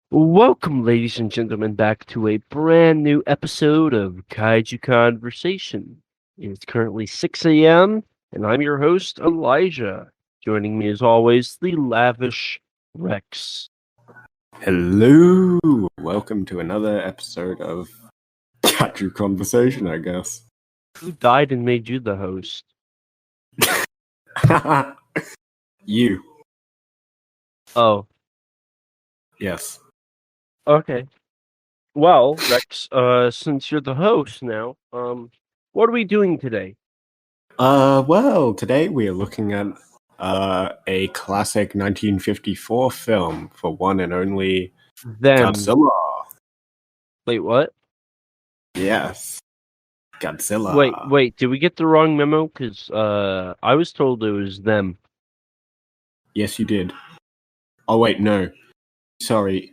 Welcome, ladies and gentlemen, back to a brand new episode of Kaiju Conversation. It's currently 6 a.m., and I'm your host, Elijah. Joining me, as always, the lavish Rex. Hello! Welcome to another episode of Kaiju Conversation, I guess. Who died and made you the host? You. Oh, Yes. okay. Well, Rex, since you're the host now, what are we doing today? Well, today we are looking at a classic 1954 film for one and only Them. Godzilla. Wait, what? Yes. Godzilla. Wait, did we get the wrong memo? Because, I was told it was them. Yes, you did. Oh, wait, no. Sorry.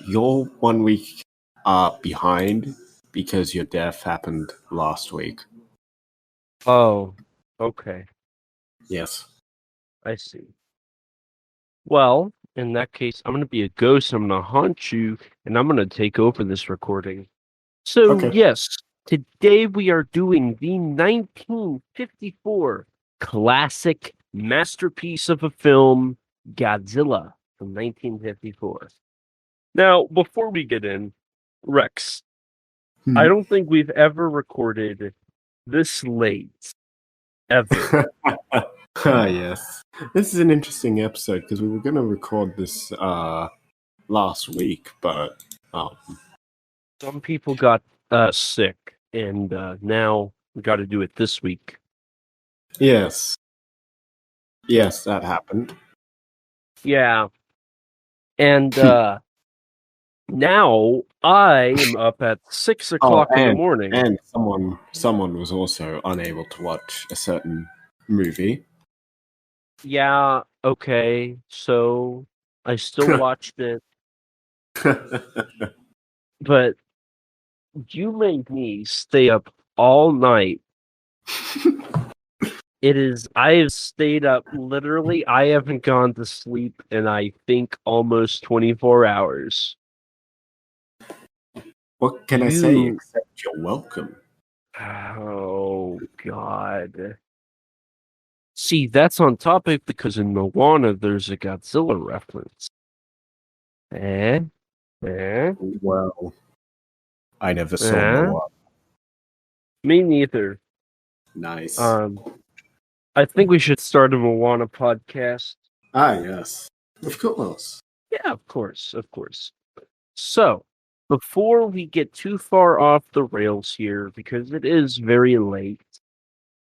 You're 1 week behind because your death happened last week. Oh, okay. Yes. I see. Well, in that case, I'm going to be a ghost. I'm going to haunt you, and I'm going to take over this recording. So, Okay. yes, today we are doing the 1954 classic masterpiece of a film, Godzilla, from 1954. Now, before we get in, Rex, I don't think we've ever recorded this late. Ever. Yes. This is an interesting episode because we were going to record this last week, but Some people got sick, and now we got to do it this week. yes, that happened. Yeah, and now I am up at 6 o'clock in the morning. And someone was also unable to watch a certain movie. Yeah, okay, so I still watched it, but you made me stay up all night. I have stayed up literally, I haven't gone to sleep in, I think, almost 24 hours. What can I say except you're welcome? Oh, God. See, that's on topic because in Moana there's a Godzilla reference. Well, I never saw Moana. Me neither. Nice. I think we should start a Moana podcast. Yes. Of course. Yeah, of course. So, before we get too far off the rails here, because it is very late,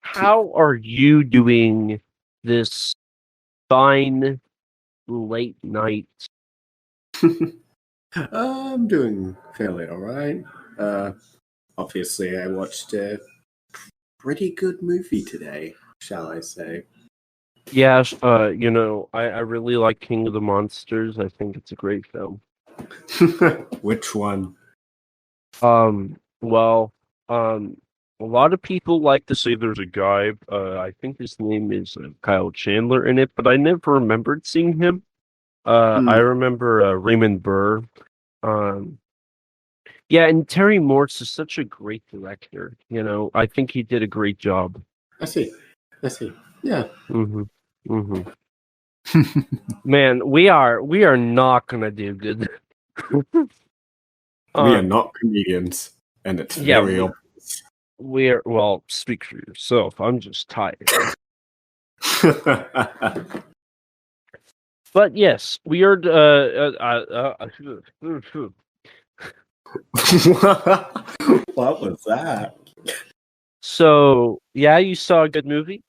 how are you doing this fine late night? I'm doing fairly alright. Obviously, I watched a pretty good movie today, shall I say. Yeah, I really like King of the Monsters. I think it's a great film. Which one? A lot of people like to say there's a guy, I think his name is Kyle Chandler in it, but I never remembered seeing him. I remember Raymond Burr. Yeah, and Terry Morse is such a great director. I think he did a great job. I see. Yeah. Man, we are not gonna do good. We are not comedians, and it's very obvious. Well, speak for yourself. I'm just tired. But yes, we are. What was that? So yeah, you saw a good movie.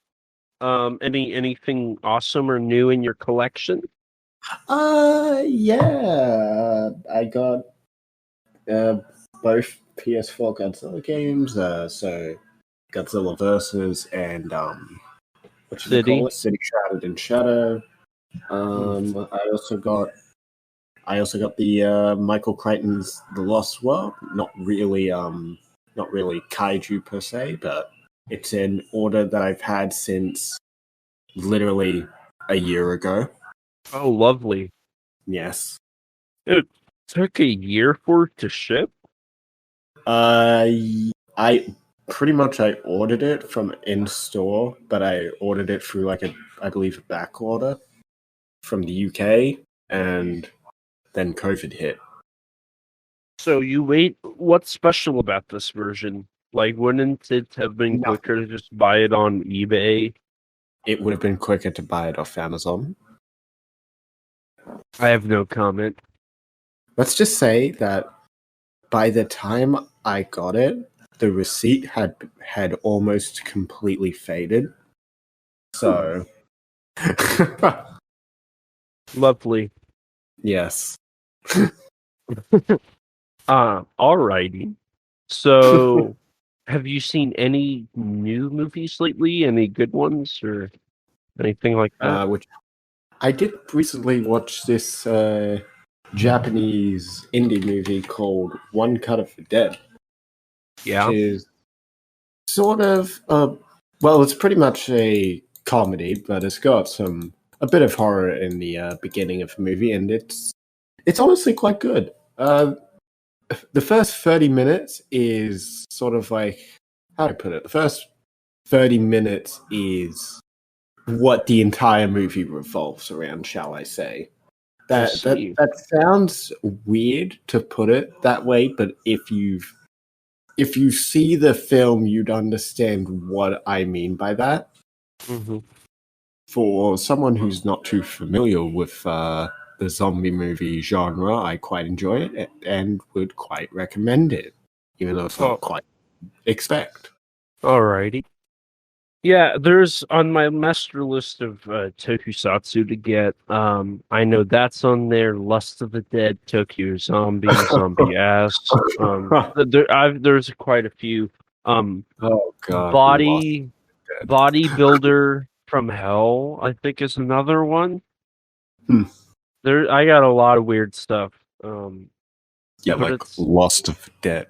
Anything awesome or new in your collection? Yeah. I got both PS4 Godzilla games. So Godzilla Versus and what should we call it? City Shrouded in Shadow. I also got the Michael Crichton's The Lost World. Not really kaiju per se, but it's an order that I've had since literally a year ago. Oh, lovely. Yes. Dude, Took a year for it to ship? I pretty much I ordered it from in store, but I ordered it through like I believe a back order from the UK, and then COVID hit. So you wait. What's special about this version? Like, wouldn't it have been Nothing. quicker to just buy it on eBay? It would have been quicker to buy it off Amazon. I have no comment. Let's just say that by the time I got it, the receipt had almost completely faded. So, Lovely. yes. Alrighty. So, have you seen any new movies lately? Any good ones or anything like that? Which I did recently watch this Japanese indie movie called One Cut of the Dead, Yeah. which is sort of well, it's pretty much a comedy, but it's got a bit of horror in the beginning of the movie, and it's honestly quite good. The first 30 minutes is sort of like, how do I put it? The first 30 minutes is what the entire movie revolves around, shall I say. That sounds weird to put it that way, but if you see the film, you'd understand what I mean by that. Mm-hmm. For someone who's not too familiar with the zombie movie genre, I quite enjoy it and would quite recommend it, even though it's not quite expect. Alrighty. Yeah, there's on my master list of tokusatsu to get. I know that's on there. Lust of the Dead, Tokyo Zombie, Zombie Ass. There's quite a few. Oh God, Bodybuilder from Hell, I think is another one. I got a lot of weird stuff. Yeah, like Lost of the Dead,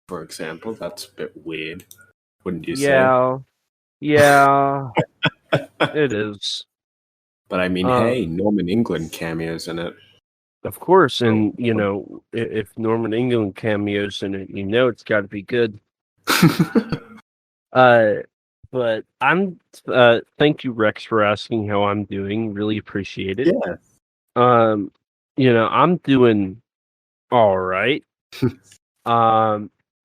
for example. That's a bit weird, wouldn't you say? Yeah, it is. But I mean, hey, Norman England cameos in it. Of course, and you know, if Norman England cameos in it, you know it's got to be good. But I'm. Thank you, Rex, for asking how I'm doing. Really appreciate it. Yeah. You know, I'm doing all right.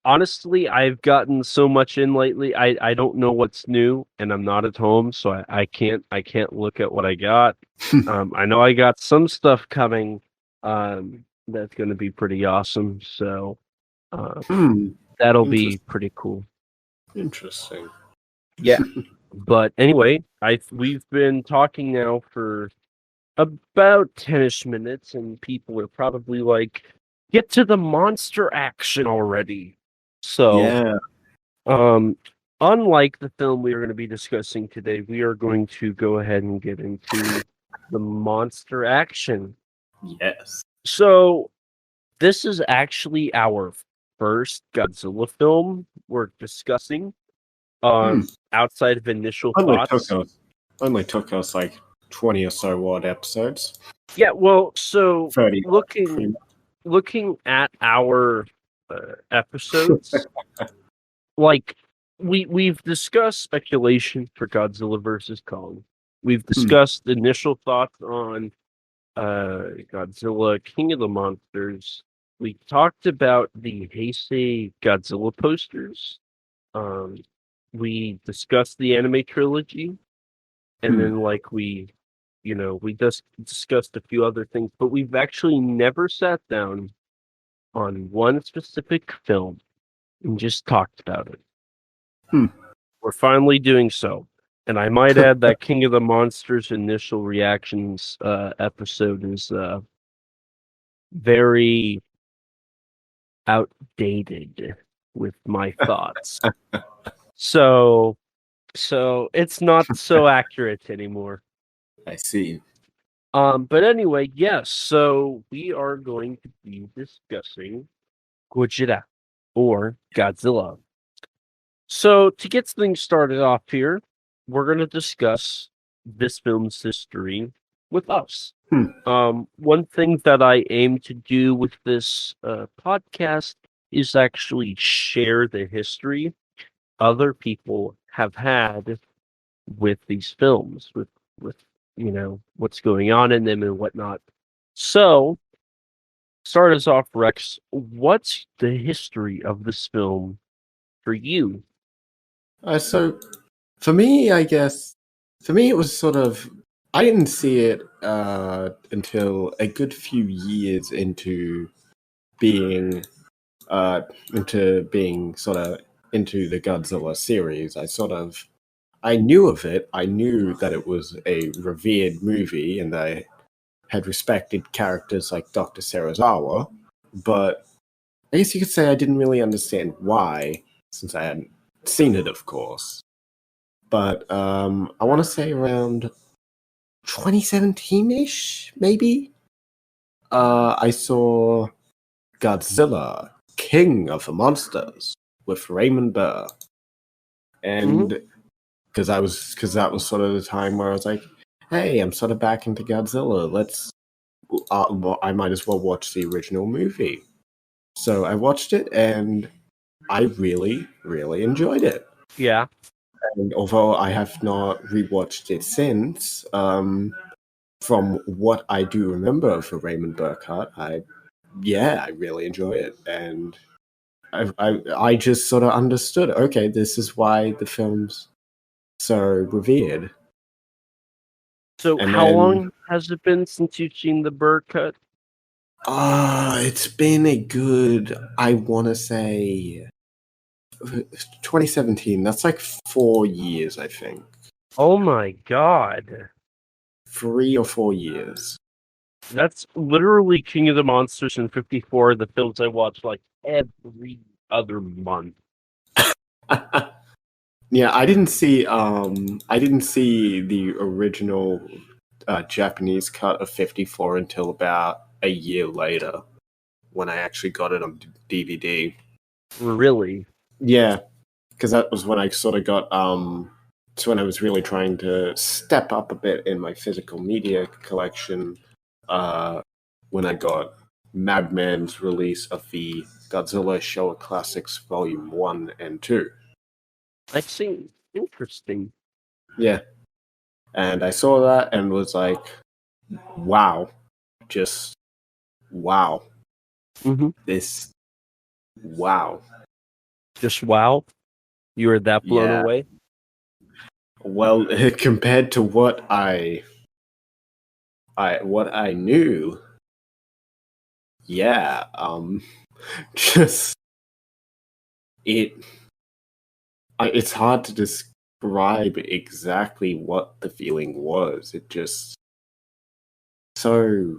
Honestly, I've gotten so much in lately. I don't know what's new, and I'm not at home, so I can't look at what I got. I know I got some stuff coming. That's going to be pretty awesome. So, that'll be pretty cool. Interesting. Yeah. But anyway, we've been talking now for about 10ish minutes, and people are probably like, get to the monster action already. So, yeah. Unlike the film we are going to be discussing today, we are going to go ahead and get into the monster action. Yes. So, this is actually our first Godzilla film we're discussing. Outside of initial thoughts. Only took us like 20 or so odd episodes. Yeah, well, so 30 looking at our episodes, like we've discussed speculation for Godzilla versus Kong. We've discussed initial thoughts on Godzilla King of the Monsters. We talked about the Heisei Godzilla posters. We discussed the anime trilogy, and then we just discussed a few other things, but we've actually never sat down on one specific film and just talked about it. We're finally doing so. And I might add that King of the Monsters initial reactions episode is very outdated with my thoughts. So it's not so accurate anymore. I see. But anyway, yes, so we are going to be discussing GOJIRA, or Godzilla. So to get things started off here, we're going to discuss this film's history with us. One thing that I aim to do with this podcast is actually share the history other people have had with these films, with what's going on in them and whatnot. So, start us off, Rex. What's the history of this film for you? So, for me, I guess, it was sort of. I didn't see it until a good few years being uh, into being sort of into the Godzilla series. I knew of it. I knew that it was a revered movie, and I had respected characters like Dr. Serizawa, but I guess you could say I didn't really understand why, since I hadn't seen it, of course. But I want to say around 2017-ish, maybe. I saw Godzilla, King of the Monsters, with Raymond Burr, and because that was sort of the time where I was like, hey, I'm sort of back into Godzilla. I might as well watch the original movie. So I watched it, and I really, really enjoyed it. Yeah. And although I have not rewatched it since, from what I do remember of the Raymond Burkhardt, I really enjoy it, and I just sort of understood. Okay, this is why the film's so revered. So, And how then, long has it been since you've seen the Burr cut? it's been a good, I want to say, 2017. That's like 4 years, I think. Oh my god. 3 or 4 years. That's literally King of the Monsters and 54, the films I watch like every other month. Yeah, I didn't see the original Japanese cut of 54 until about a year later, when I actually got it on DVD. Really? Yeah, because that was when I sort of got it's when I was really trying to step up a bit in my physical media collection. When I got Madman's release of the Godzilla Showa Classics Volume 1 and 2. I see. Interesting. Yeah. And I saw that and was like, wow. Just wow. Mm-hmm. This, wow. Just wow. You were that blown Yeah. away? Well, compared to what I knew, yeah, just it's hard to describe exactly what the feeling was. It just so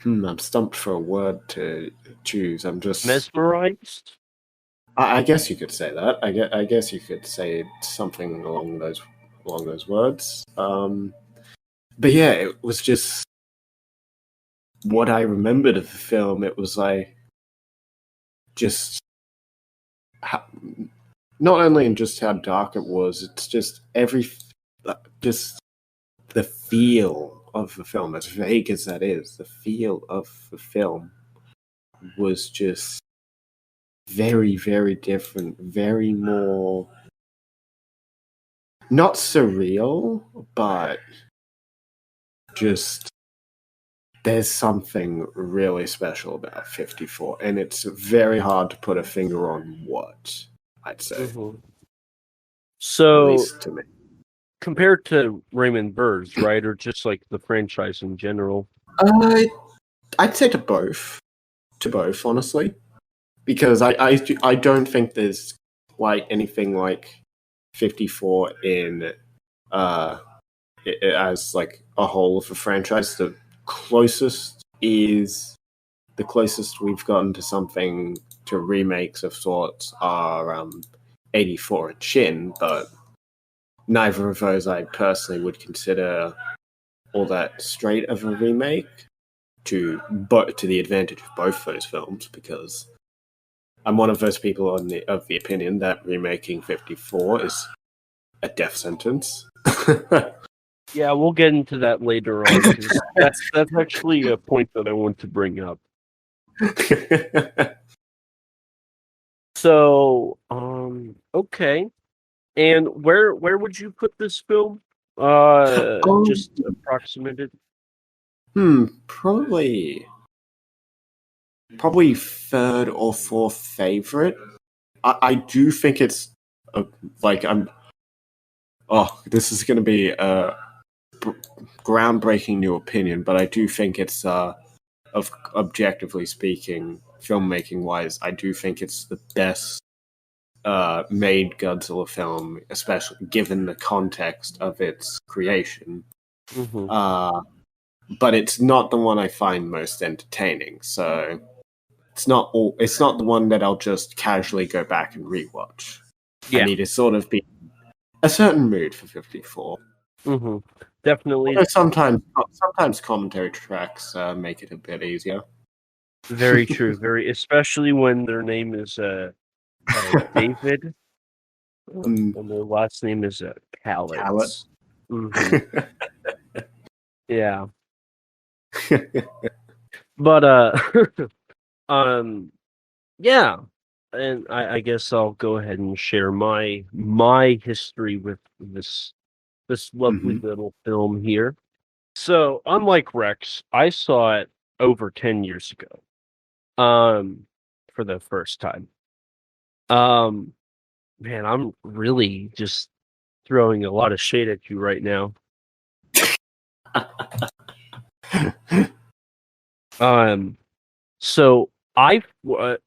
I'm stumped for a word to choose. I'm just Mesmerized? I guess you could say that. I guess you could say something along those words. But yeah, it was just what I remembered of the film. It was like just how, not only in just how dark it was, it's just just the feel of the film, as vague as that is, the feel of the film was just very, very different, very more not surreal, but just there's something really special about 54, and it's very hard to put a finger on what, I'd say, Mm-hmm. at So, least to me. compared to Raymond Burr's, right? Or just like the franchise in general? I'd say to both, honestly, because I don't think there's quite anything like 54 in uh as like a whole of a franchise. The closest we've gotten to something to remakes of sorts are 84 and Shin, but neither of those I personally would consider all that straight of a remake to the advantage of both those films, because I'm one of those people of the opinion that remaking 54 is a death sentence. Yeah, we'll get into that later on because that's actually a point that I want to bring up. So, okay. And where would you put this film? Just Um, approximated. probably third or fourth favorite. I do think it's like I'm. Oh, this is going to be a groundbreaking new opinion, but I do think it's of objectively speaking, filmmaking wise, I do think it's the best made Godzilla film, especially given the context of its creation. Mm-hmm. But it's not the one I find most entertaining. So it's not the one that I'll just casually go back and rewatch. I Yeah. need to sort of be a certain mood for 54. Mm-hmm. Definitely. Although sometimes commentary tracks make it a bit easier. Very true. Very, especially when their name is David, Mm, and their last name is Talent. Callets. Mm-hmm. Yeah, but um, yeah, and I guess I'll go ahead and share my history with this lovely Mhm. little film here. So, unlike Rex, I saw it over 10 years ago. For the first time. Um, man, I'm really just throwing a lot of shade at you right now. Um, so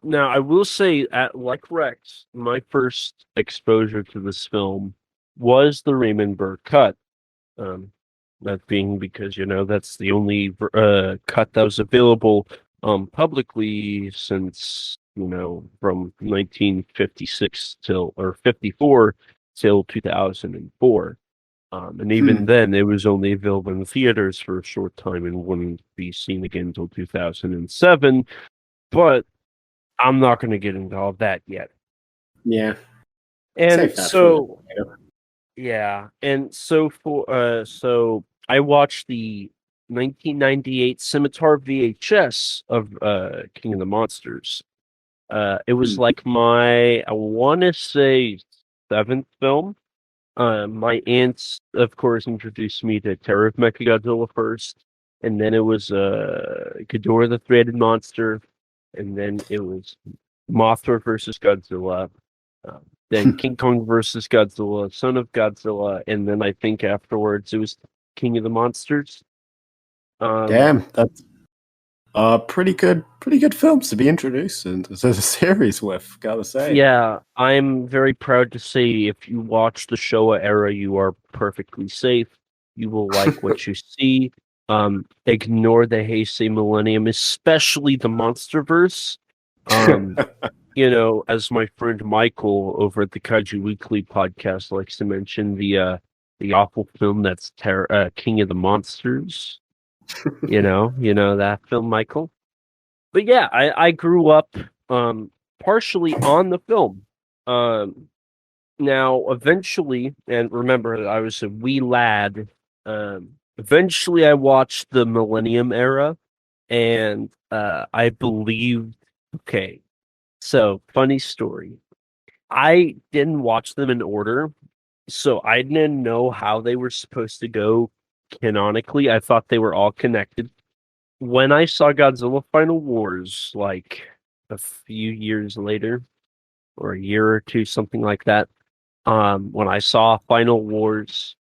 now I will say, at like Rex, my first exposure to this film was the Raymond Burr cut. Um, that being because that's the only cut that was available publicly since from 1956 till or 54 till 2004. And even Hmm. then, it was only available in theaters for a short time and wouldn't be seen again until 2007. But I'm not going to get into all that yet. Yeah, And save that for a little so, later. yeah, and so I watched the 1998 Scimitar VHS of King of the Monsters. It was Hmm. like my, I want to say, seventh film. My aunts, of course, introduced me to Terror of Mechagodzilla first, and then it was Ghidorah the Three-Headed Monster, and then it was Mothra versus Godzilla, uh, then King Kong versus Godzilla, Son of Godzilla, and then I think afterwards it was King of the Monsters. Um, Damn, that's pretty good films to be introduced into the series with. Gotta say. yeah, I'm very proud to say if you watch the Showa era, you are perfectly safe. You will like what you see. Ignore the Heisei Millennium, especially the Monsterverse. Um, as my friend Michael over at the Kaiju Weekly podcast likes to mention, the awful film that's King of the Monsters. You know that film, Michael. But yeah, I grew up partially on the film. Um, Now eventually, and remember I was a wee lad. Eventually, I watched the Millennium era, and I believed. Okay, so funny story. I didn't watch them in order, so I didn't know how they were supposed to go canonically. I thought they were all connected. When I saw Godzilla Final Wars, like a few years later, or a year or two, something like that, when I saw Final Wars,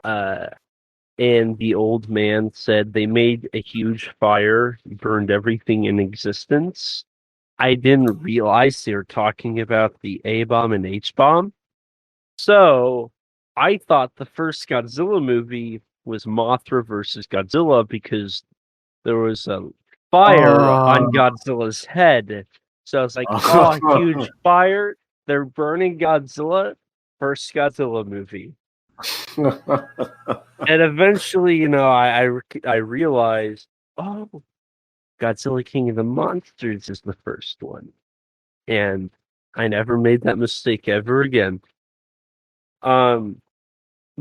uh, and the old man said they made a huge fire, burned everything in existence. I didn't realize they were talking about the A bomb and H bomb. So I thought the first Godzilla movie was Mothra versus Godzilla because there was a fire on Oh. Godzilla's head. So I was like, oh, huge fire. They're burning Godzilla. First Godzilla movie. And eventually, I realized, oh, Godzilla King of the Monsters is the first one. And I never made that mistake ever again. Um,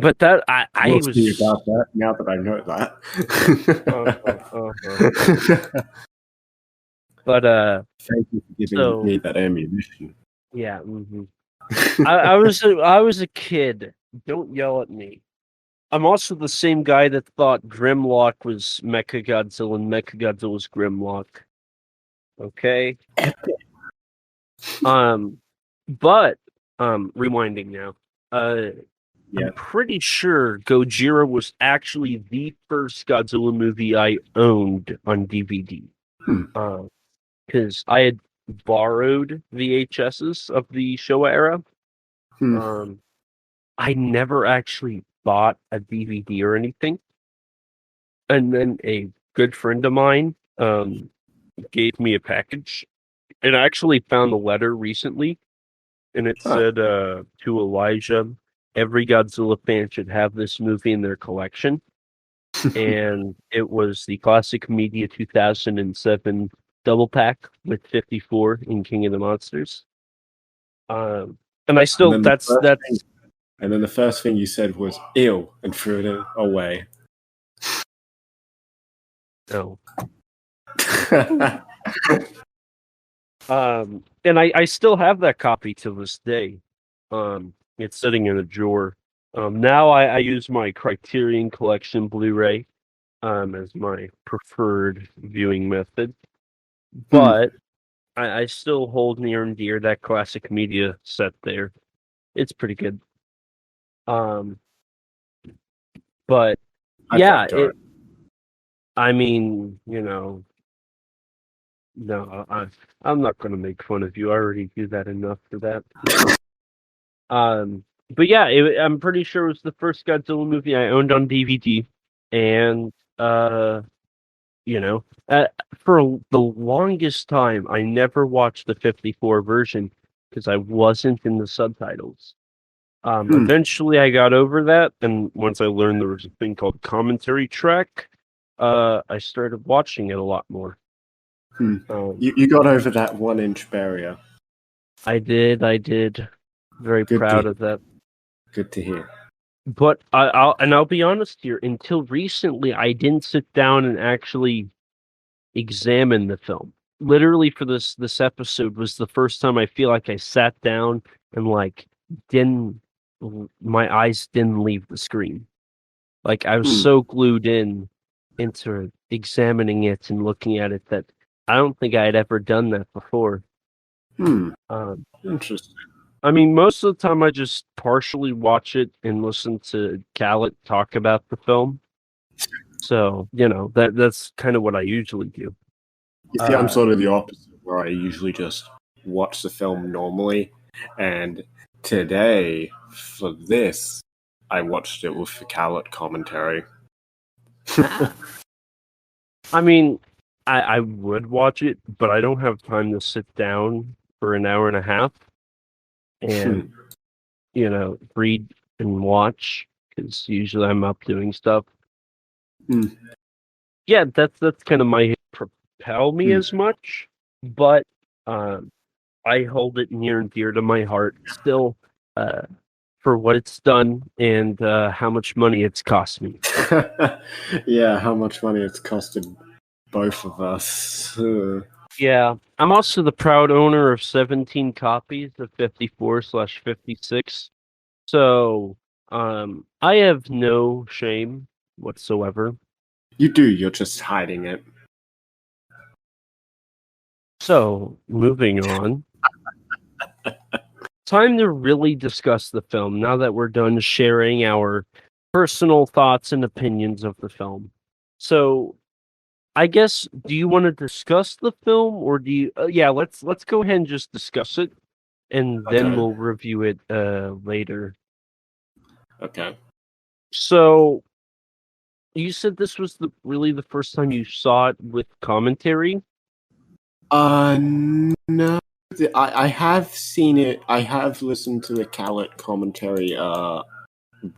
But that I We'll was. see about that now that I know that. But Thank you for giving me that ammunition. Yeah. Mm-hmm. I was a kid. Don't yell at me. I'm also the same guy that thought Grimlock was Mechagodzilla and Mechagodzilla was Grimlock. Okay. But rewinding now. I'm pretty sure Gojira was actually the first Godzilla movie I owned on DVD. Because I had borrowed VHSs of the Showa era. I never actually bought a DVD or anything. And then a good friend of mine gave me a package. And I actually found the letter recently. And it said to Elijah, every Godzilla fan should have this movie in their collection. And it was the Classic Media 2007 double pack with 54 in King of the Monsters. And I still and then the first thing you said was "ew" and threw it away. No. And I still have that copy to this day. It's sitting in a drawer. Now I use my Criterion Collection Blu-ray as my preferred viewing method. But I still hold near and dear that Classic Media set there. It's pretty good. But yeah, I mean, no, I'm not going to make fun of you. I already do that enough for that. But yeah, I'm pretty sure it was the first Godzilla movie I owned on DVD, and for the longest time, I never watched the 54 version because I wasn't in the subtitles. Eventually, I got over that, and once I learned there was a thing called commentary track, I started watching it a lot more. You got over that 1-inch barrier. I did. Very proud of that. Good to hear. But I'll be honest here. Until recently, I didn't sit down and actually examine the film. Literally, for this episode was the first time I feel like I sat down and my eyes didn't leave the screen. Like I was so glued into examining it and looking at it that I don't think I had ever done that before. Interesting. I mean, most of the time I just partially watch it and listen to Khaled talk about the film. So, that's kind of what I usually do. You see, I'm sort of the opposite, where I usually just watch the film normally. And today, for this, I watched it with the Khaled commentary. I mean, I would watch it, but I don't have time to sit down for an hour and a half and, read and watch, because usually I'm up doing stuff. Yeah, that's kind of my propel me as much, but I hold it near and dear to my heart still for what it's done and how much money it's cost me. Yeah, how much money it's costed both of us. Yeah, I'm also the proud owner of 17 copies of 54/56. So, I have no shame whatsoever. You do, you're just hiding it. So, moving on. Time to really discuss the film now that we're done sharing our personal thoughts and opinions of the film. So, I guess, do you want to discuss the film, or do you? Let's go ahead and just discuss it, and then we'll review it later. Okay. So, you said this was really the first time you saw it with commentary? No. I have seen it. I have listened to the Khaled commentary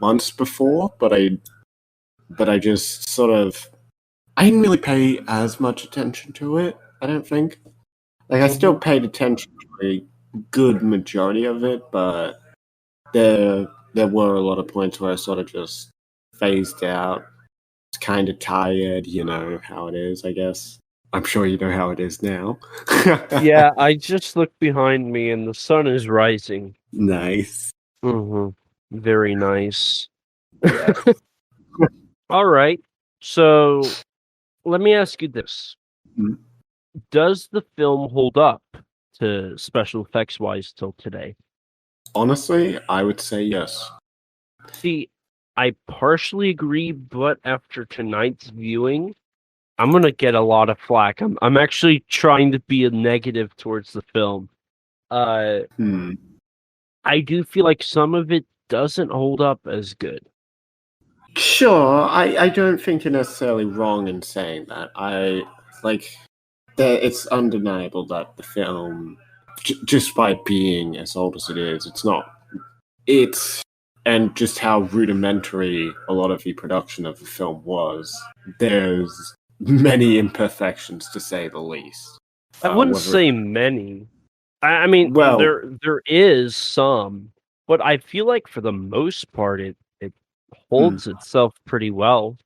once before, but I just sort of I didn't really pay as much attention to it. I don't think. Like I still paid attention to a good majority of it, but the there were a lot of points where I sort of just phased out. It's kind of tired, you know how it is, I guess. I'm sure you know how it is now. Yeah, I just looked behind me and the sun is rising. Nice. Very nice. Yeah. All right. So let me ask you this. Mm. Does the film hold up to special effects wise till today? Honestly, I would say yes. See, I partially agree, but after tonight's viewing, I'm gonna get a lot of flack. I'm actually trying to be a negative towards the film. Uh, Hmm. I do feel like some of it doesn't hold up as good. Sure, I don't think you're necessarily wrong in saying that. I like it's undeniable that the film, just by being as old as it is, it's not. It's and just how rudimentary a lot of the production of the film was. There's many imperfections to say the least. I wouldn't Whether say many. I mean, well, there is some, but I feel like for the most part, it holds itself pretty well.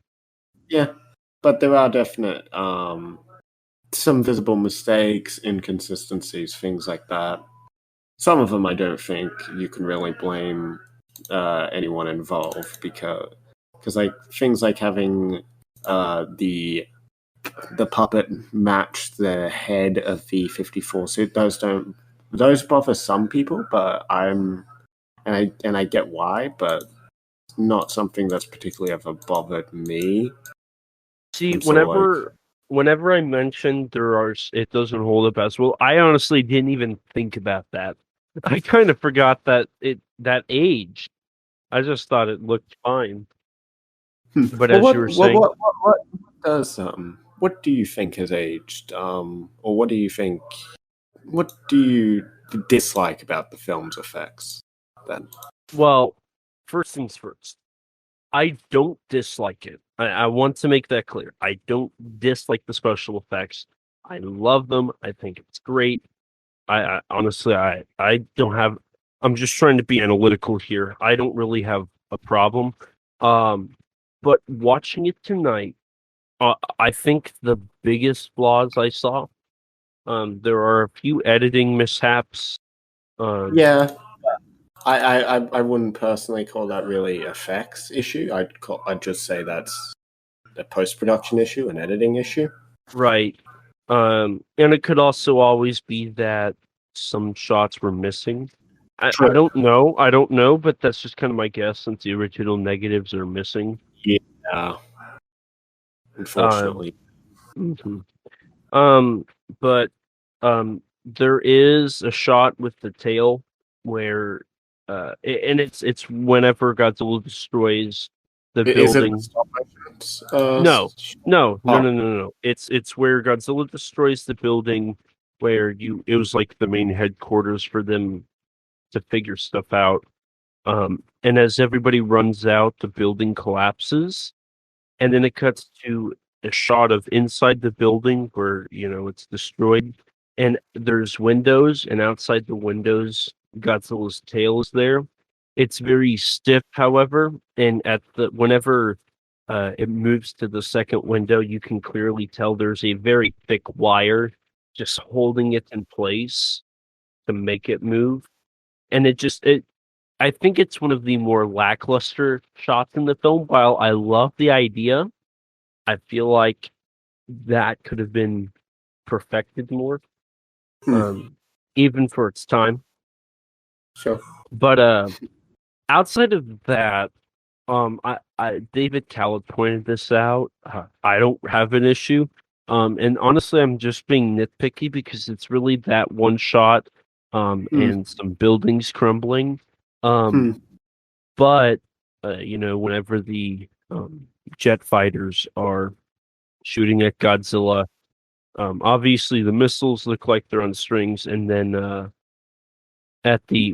yeah, but there are definite some visible mistakes, inconsistencies, things like that. Some of them I don't think you can really blame anyone involved because like things like having the puppet match the head of the 54 suit, those bother some people, but I get why, but not something that's particularly ever bothered me. See, I'm sort of like, whenever I mentioned it doesn't hold up as well, I honestly didn't even think about that. I kind of forgot that age. I just thought it looked fine. But well, as you were saying, what do you think has aged? Or what do you think? What do you dislike about the film's effects? Then, well, first things first. I don't dislike it. I want to make that clear. I don't dislike the special effects. I love them. I think it's great. I honestly, I don't have. I'm just trying to be analytical here. I don't really have a problem. Um, but watching it tonight, I think the biggest flaws I saw. There are a few editing mishaps. Um, yeah, I wouldn't personally call that really effects issue. I'd just say that's a post production issue, an editing issue. right. And it could also always be that some shots were missing. I True. don't know. I don't know, but that's just kind of my guess since the original negatives are missing. Yeah, Um, unfortunately. mhm. Um, but there is a shot with the tail where and it's whenever Godzilla destroys the Is it the building. stop motion? No, Oh, no. It's where Godzilla destroys the building where it was like the main headquarters for them to figure stuff out. And as everybody runs out, the building collapses, and then it cuts to a shot of inside the building where it's destroyed, and there's windows, and outside the windows, Godzilla's tail is there. It's very stiff, however, and at the whenever it moves to the second window, you can clearly tell there's a very thick wire just holding it in place to make it move. And I think it's one of the more lackluster shots in the film. While I love the idea, I feel like that could have been perfected more, hmm, um, even for its time. sure. But outside of that, I David Khaled pointed this out. I don't have an issue. And honestly, I'm just being nitpicky because it's really that one shot, Hmm, and some buildings crumbling. hmm. Um, but whenever the jet fighters are shooting at Godzilla, obviously the missiles look like they're on strings, and then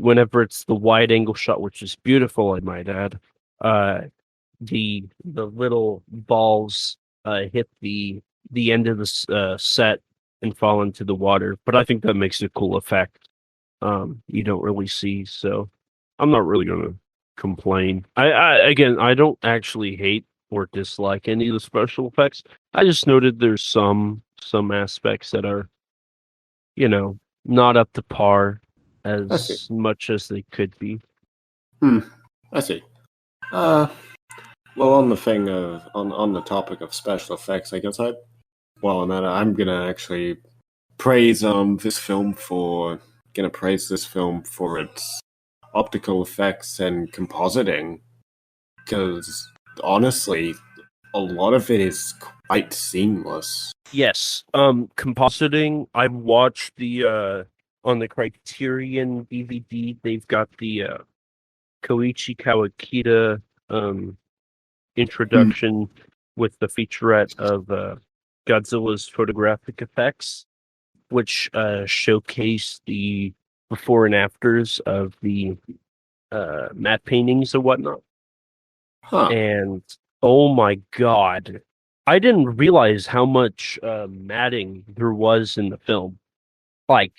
whenever it's the wide angle shot, which is beautiful, I might add, uh, the little balls hit the end of the set and fall into the water. But I think that makes a cool effect. You don't really see, so I'm not really gonna complain. I don't actually hate or dislike any of the special effects. I just noted there's some aspects that are, not up to par I see. as much as they could be. I see. Well, on the thing of on the topic of special effects, I guess I'm gonna actually praise this film for its optical effects and compositing, because honestly, a lot of it is quite seamless. Yes. Compositing. I watched the on the Criterion DVD. They've got the Koichi Kawakita introduction with the featurette of Godzilla's photographic effects, which showcase the before and afters of the matte paintings and whatnot. Huh. And oh my god, I didn't realize how much matting there was in the film. Like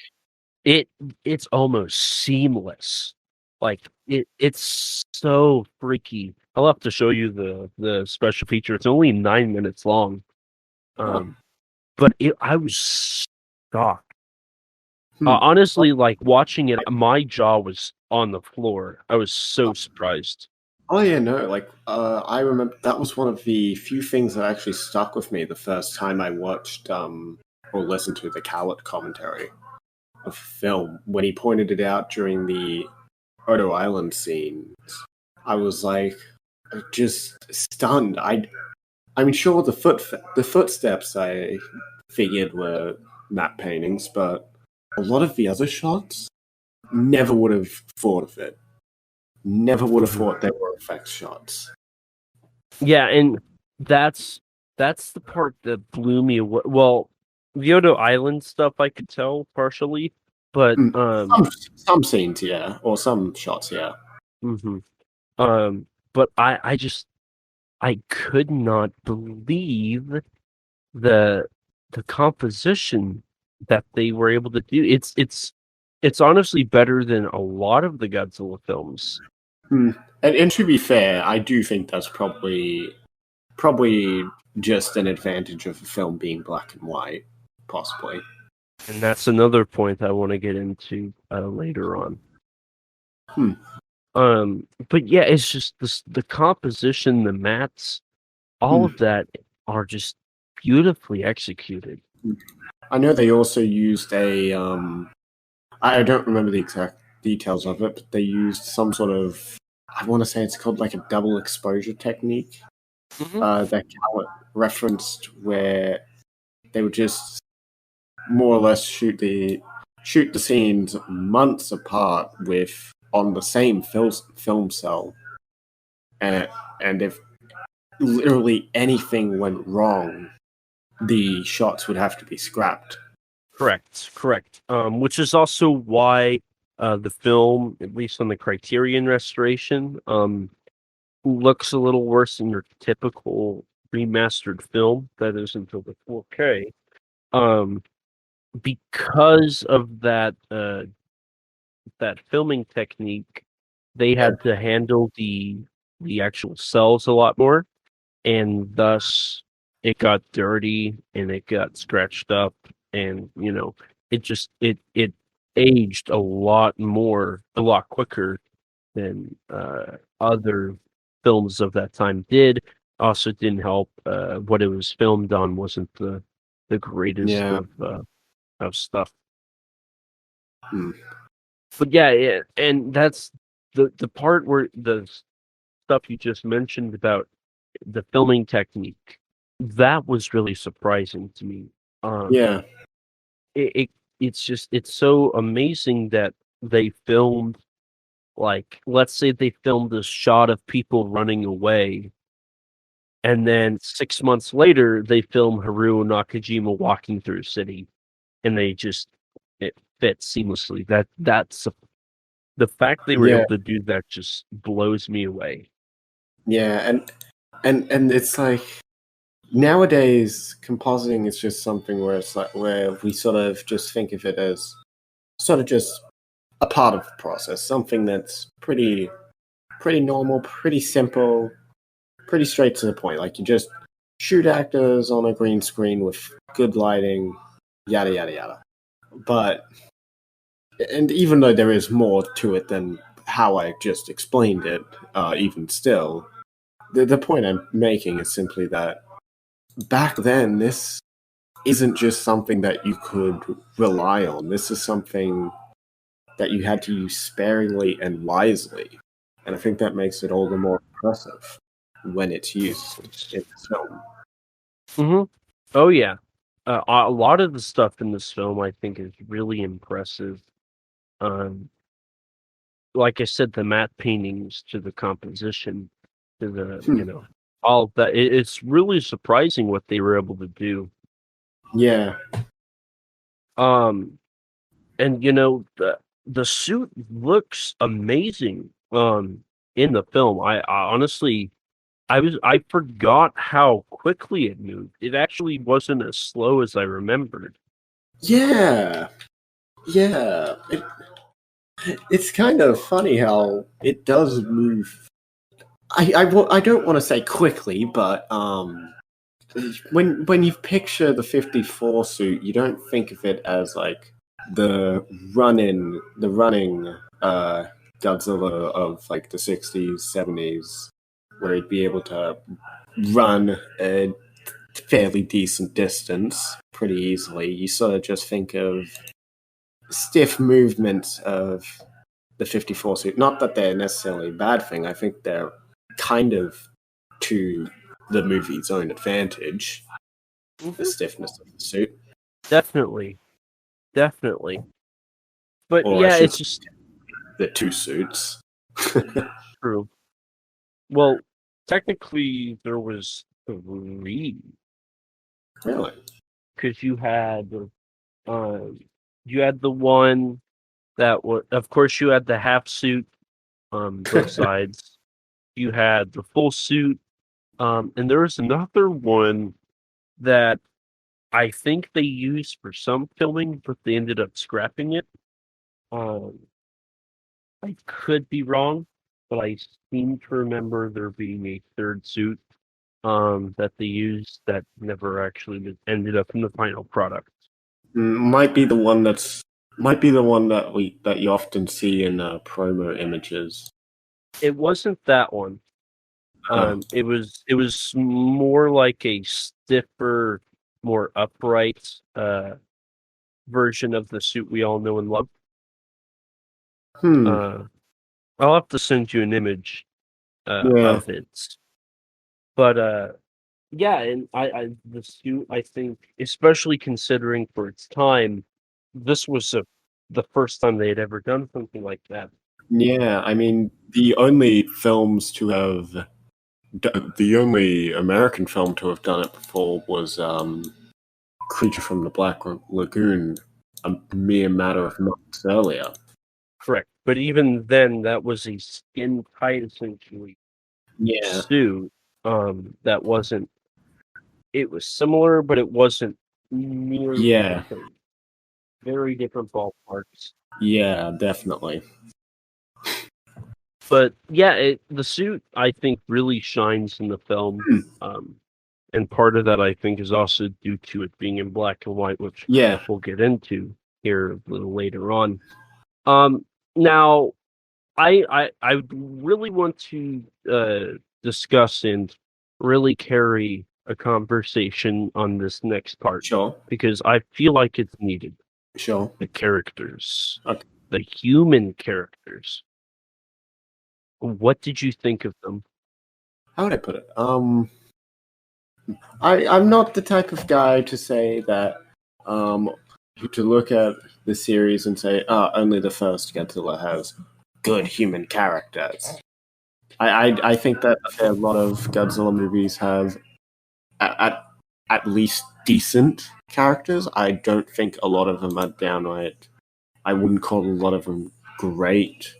it's almost seamless. Like it's so freaky. I'll have to show you the special feature. It's only 9 minutes long. But I was shocked. Honestly, like watching it, my jaw was on the floor. I was so surprised. Oh yeah, no, I remember that was one of the few things that actually stuck with me the first time I watched or listened to the Cowett commentary of film when he pointed it out during the Odo Island scenes. I was like just stunned. I mean, sure, the footsteps I figured were matte paintings, but a lot of the other shots never would have thought of it. Never would have thought they were effects shots. Yeah, and that's the part that blew me away. Well, the Odo Island stuff I could tell partially, but some scenes, yeah, or some shots, yeah. But I could not believe the composition that they were able to do. It's honestly better than a lot of the Godzilla films. And to be fair, I do think that's probably just an advantage of the film being black and white, possibly. And that's another point I want to get into later on. But yeah, it's just the composition, the mats, all of that are just beautifully executed. I know they also used a I don't remember the exact details of it, but they used some sort of, I want to say it's called like a double exposure technique that Cowett referenced, where they would just more or less shoot the scenes months apart with on the same film cell, and if literally anything went wrong, the shots would have to be scrapped. Correct. Which is also why the film, at least on the Criterion restoration, looks a little worse than your typical remastered film that is until the 4K. Because of that filming technique, they had to handle the actual cells a lot more, and thus it got dirty and it got scratched up, and it aged a lot quicker than other films of that time did. Also didn't help what it was filmed on wasn't the greatest of stuff. But yeah, and that's the part where the stuff you just mentioned about the filming technique, that was really surprising to me. It's so amazing that they filmed, like, let's say they filmed a shot of people running away, and then 6 months later they film Haruo Nakajima walking through a city, and it fits seamlessly. That's the fact they were able to do that just blows me away. Yeah, and it's like nowadays compositing is just something where it's like where we sort of just think of it as sort of just a part of the process, something that's pretty pretty normal, pretty simple, pretty straight to the point. Like you just shoot actors on a green screen with good lighting, yada yada yada. And even though there is more to it than how I just explained it, even still, the point I'm making is simply that back then this isn't just something that you could rely on. This is something that you had to use sparingly and wisely. And I think that makes it all the more impressive when it's used in this film. Mm-hmm. Oh, yeah. A lot of the stuff in this film, I think, is really impressive. Like I said, the matte paintings to the composition, to the, all of that. It's really surprising what they were able to do. Yeah. And the suit looks amazing. In the film, I honestly, I forgot how quickly it moved. It actually wasn't as slow as I remembered. Yeah. It's kind of funny how it does move. I don't want to say quickly, but when you picture the 54 suit, you don't think of it as like the running Godzilla of like the 60s, 70s, where he'd be able to run a fairly decent distance pretty easily. You sort of just think of stiff movements of the 54 suit. Not that they're necessarily a bad thing. I think they're kind of to the movie's own advantage, the stiffness of the suit. Definitely. But Or yeah, I should it's just the two suits. true. Well, technically, there was three Really? because you had the one that was, of course, you had the half suit on both sides. You had the full suit, and there was another one that I think they used for some filming, but they ended up scrapping it. Um, I could be wrong, but I seem to remember there being a third suit that they used that never actually ended up in the final product. Might be the one that you often see in promo images. It wasn't that one. It was more like a stiffer, more upright version of the suit we all know and love. I'll have to send you an image of it. But yeah, and the suit, I think, especially considering for its time, this was the first time they had ever done something like that. Yeah, I mean, the only American film to have done it before was Creature from the Black Lagoon, a mere matter of months earlier. Correct. But even then, that was a skin tight, essentially, suit. That wasn't. It was similar, but it wasn't nearly the same. Very different ballparks. Yeah, definitely. But yeah, the suit, I think, really shines in the film. And part of that, I think, is also due to it being in black and white, which we'll get into here a little later on. Now, I really want to discuss and really carry a conversation on this next part. Sure. Because I feel like it's needed. Sure. The characters. Okay. The human characters. What did you think of them? How would I put it? I'm not the type of guy to say that to look at the series and say, only the first Godzilla has good human characters. I think that a lot of Godzilla movies have at least decent characters. I don't think a lot of them are downright. I wouldn't call a lot of them great,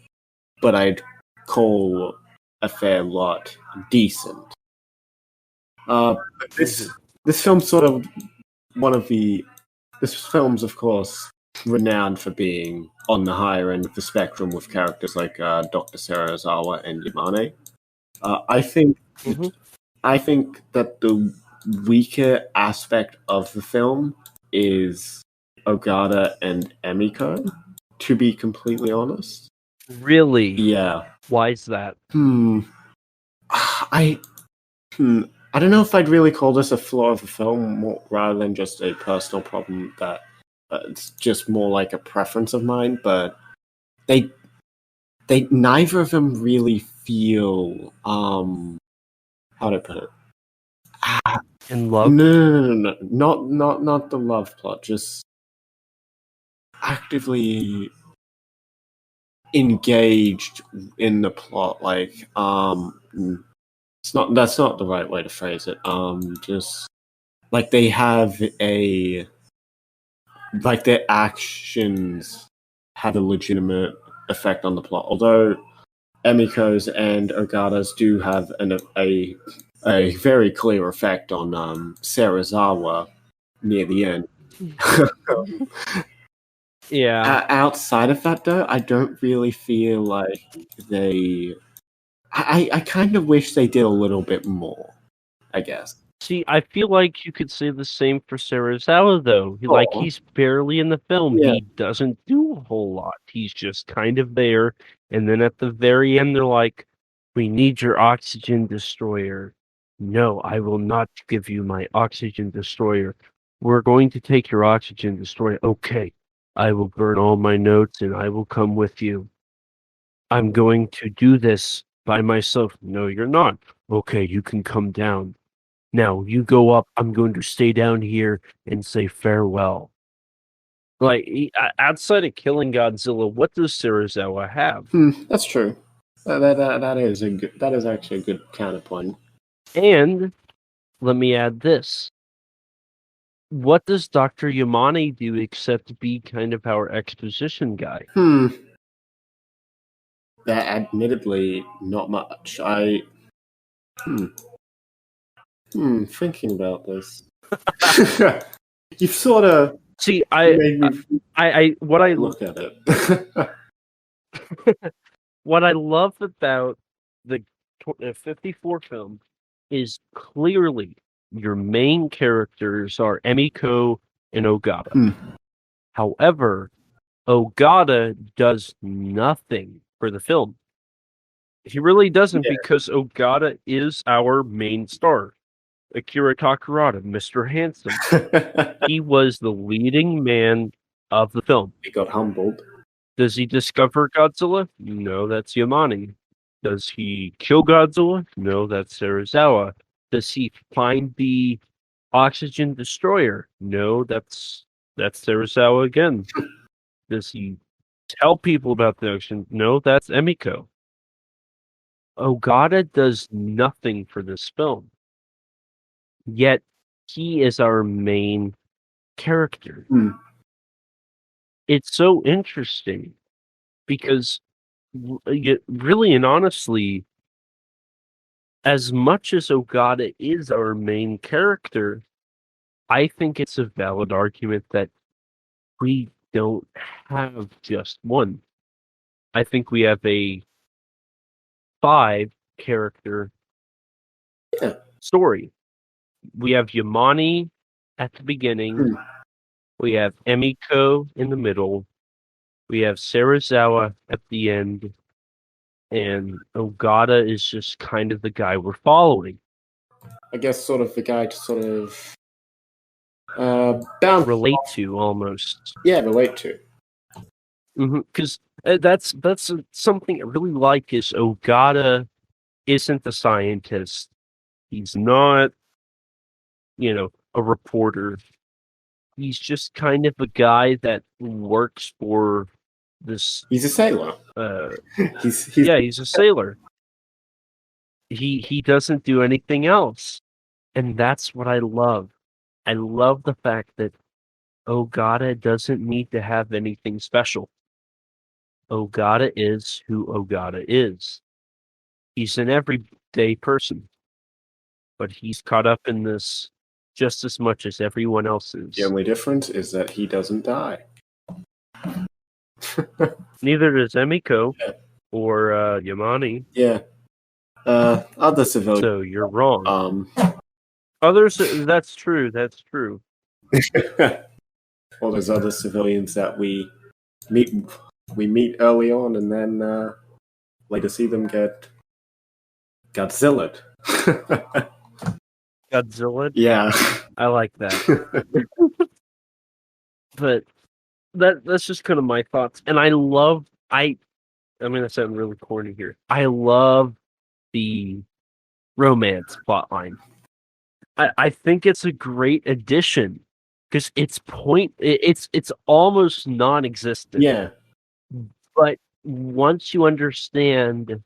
but I'd call a fair lot decent. This film's sort of this film's, of course, renowned for being on the higher end of the spectrum with characters like Dr. Serizawa and Yamane. I think that the weaker aspect of the film is Ogata and Emiko, to be completely honest. Really? Yeah. Why is that? I don't know if I'd really call this a flaw of the film more, rather than just a personal problem that it's just more like a preference of mine, but they neither of them really feel how do I put it? In love? No. Not the love plot, just actively engaged in the plot. Like, that's not the right way to phrase it. Just like they have their actions have a legitimate effect on the plot. Although Emiko's and Ogata's do have a very clear effect on Serizawa near the end. Yeah. Outside of that, though, I don't really feel like they. I kind of wish they did a little bit more, I guess. See, I feel like you could say the same for Serizawa, though. He's barely in the film. Yeah. He doesn't do a whole lot. He's just kind of there. And then at the very end, they're like, "We need your oxygen destroyer." "No, I will not give you my oxygen destroyer. We're going to take your oxygen destroyer." "Okay, I will burn all my notes and I will come with you. I'm going to do this by myself." "No, you're not." "Okay, you can come down. Now, you go up, I'm going to stay down here and say farewell." Like, outside of killing Godzilla, what does Serizawa have? That's true. That is actually a good counterpoint. And, let me add this. What does Dr. Yamane do except be kind of our exposition guy? That admittedly, not much. Thinking about this. You've sort of See, made me look at it. what I love about the 54 film is clearly your main characters are Emiko and Ogata. However, Ogata does nothing for the film. He really doesn't, because Ogata is our main star. Akira Takarada, Mr. Handsome. He was the leading man of the film. He got humbled. Does he discover Godzilla? No, that's Yamane. Does he kill Godzilla? No, that's Serizawa. Does he find the oxygen destroyer? No, that's Serizawa again. Does he tell people about the ocean? No, that's Emiko. Ogata does nothing for this film. Yet he is our main character. It's so interesting because really and honestly, as much as Ogata is our main character, I think it's a valid argument that we don't have just one. I think we have a 5-character story. We have Yamane at the beginning. We have Emiko in the middle. We have Serizawa at the end. And Ogata is just kind of the guy we're following. I guess sort of the guy to sort of relate to, almost. Yeah, relate to. Because that's something I really like is Ogata isn't a scientist. He's not, a reporter. He's just kind of a guy that works for this. He's a sailor. He's a sailor. He doesn't do anything else, and that's what I love. I love the fact that Ogata doesn't need to have anything special. Ogata is who Ogata is. He's an everyday person, but he's caught up in this just as much as everyone else is. The only difference is that he doesn't die. Neither does Emiko Yeah. or Yamane. Yeah. Other civilians. So you're wrong. Others, that's true. That's true. All those other civilians that we meet early on, and then later see them get Godzilla. Godzilla. Yeah. I like that. But that's just kind of my thoughts. And I'm gonna sound really corny here. I love the romance plotline. I think it's a great addition because it's almost non-existent. Yeah. But once you understand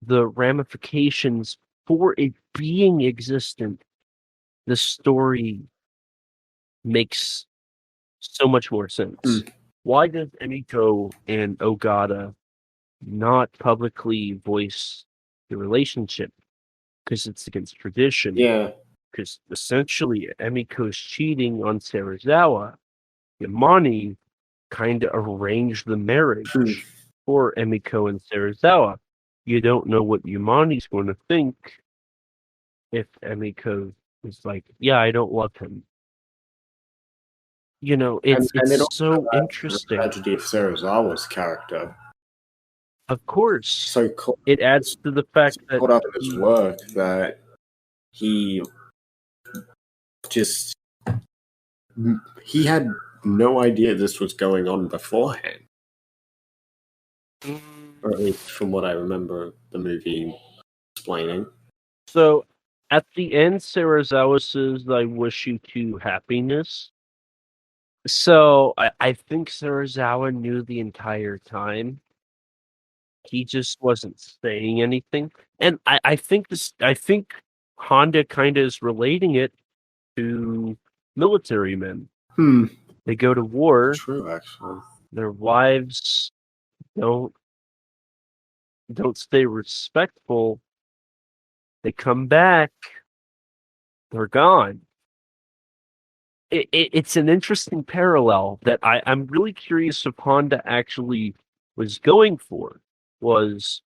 the ramifications for it being existent, the story makes so much more sense. Why does Emiko and Ogata not publicly voice the relationship? Because it's against tradition. Yeah. Because essentially Emiko's cheating on Serizawa. Yamane kind of arranged the marriage for Emiko and Serizawa. You don't know what Yamane's going to think if Emiko is like, yeah, I don't love him. You know, it's so interesting. The tragedy of Serizawa's character. Of course. So it adds to the fact that caught up in his work that he had no idea this was going on beforehand. Or at least from what I remember the movie explaining. So at the end, Serizawa says, I wish you two happiness. So I think Serizawa knew the entire time. He just wasn't saying anything. And I think Honda kind of is relating it to military men. They go to war. True, actually. Their wives don't stay respectful. They come back. They're gone. It's an interesting parallel that I'm really curious if Honda actually was going for. Was,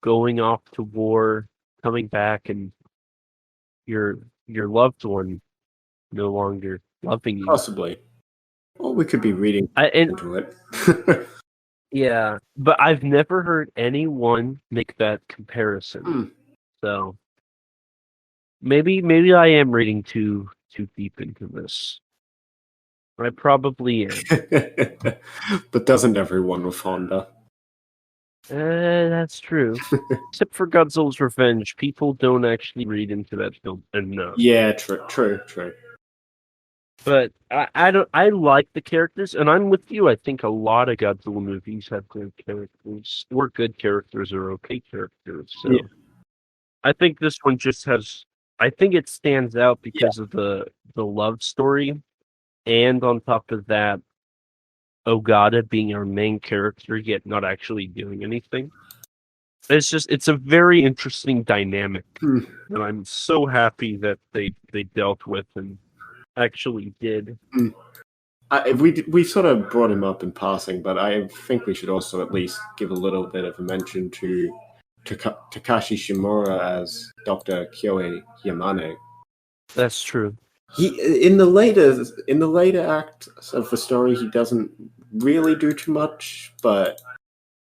going off to war, coming back, and your loved one no longer loving you. Possibly. Well, we could be reading into it. Yeah, but I've never heard anyone make that comparison. So maybe I am reading too deep into this. I probably am. But doesn't everyone with Honda? That's true. Except for Godzilla's Revenge, people don't actually read into that film enough. Yeah, true. But I like the characters, and I'm with you. I think a lot of Godzilla movies have good characters, or good characters, or okay characters. So yeah. I think this one just has. I think it stands out because of the love story, and on top of that, Ogata being our main character, yet not actually doing anything. It's a very interesting dynamic, and I'm so happy that they dealt with and actually did. We sort of brought him up in passing, but I think we should also at least give a little bit of a mention to Takashi Shimura as Dr. Kyoe Yamane. That's true. He in the later act of the story, he doesn't really do too much, but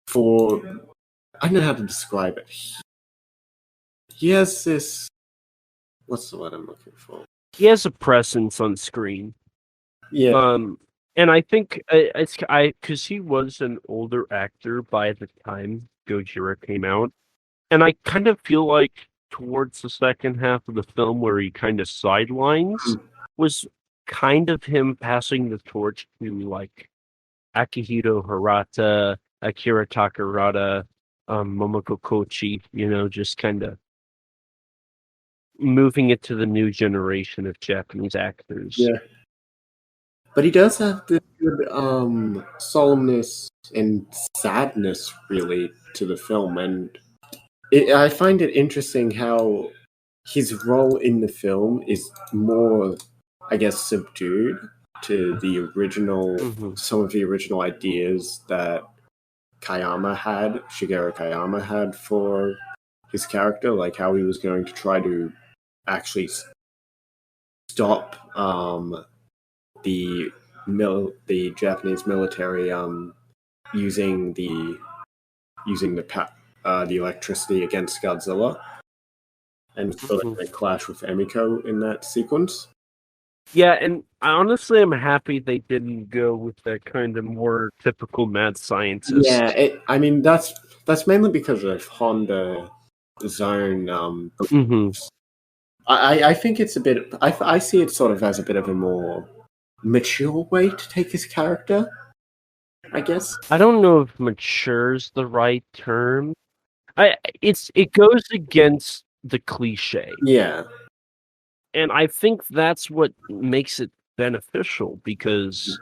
I don't know how to describe it. He has this. What's the word I'm looking for? He has a presence on screen. Yeah. And I think because he was an older actor by the time GOJIRA came out, and I kind of feel like towards the second half of the film where he kind of sidelines was kind of him passing the torch to like Akihiko Hirata, Akira Takarada, Momoko Kochi, just kind of moving it to the new generation of Japanese actors. Yeah. But he does have this good solemnness and sadness, really, to the film. And I find it interesting how his role in the film is more, I guess, subdued. to the original, Mhm. some of the original ideas that Shigeru Kayama had for his character, like how he was going to try to actually stop the Japanese military using the electricity against Godzilla, and sort of a clash with Emiko in that sequence. Yeah, and honestly, I'm happy they didn't go with that kind of more typical mad scientist. Yeah, I mean that's mainly because of Honda's own. I think it's a bit. I see it sort of as a bit of a more mature way to take his character, I guess. I don't know if mature's the right term. It goes against the cliche. Yeah. And I think that's what makes it beneficial because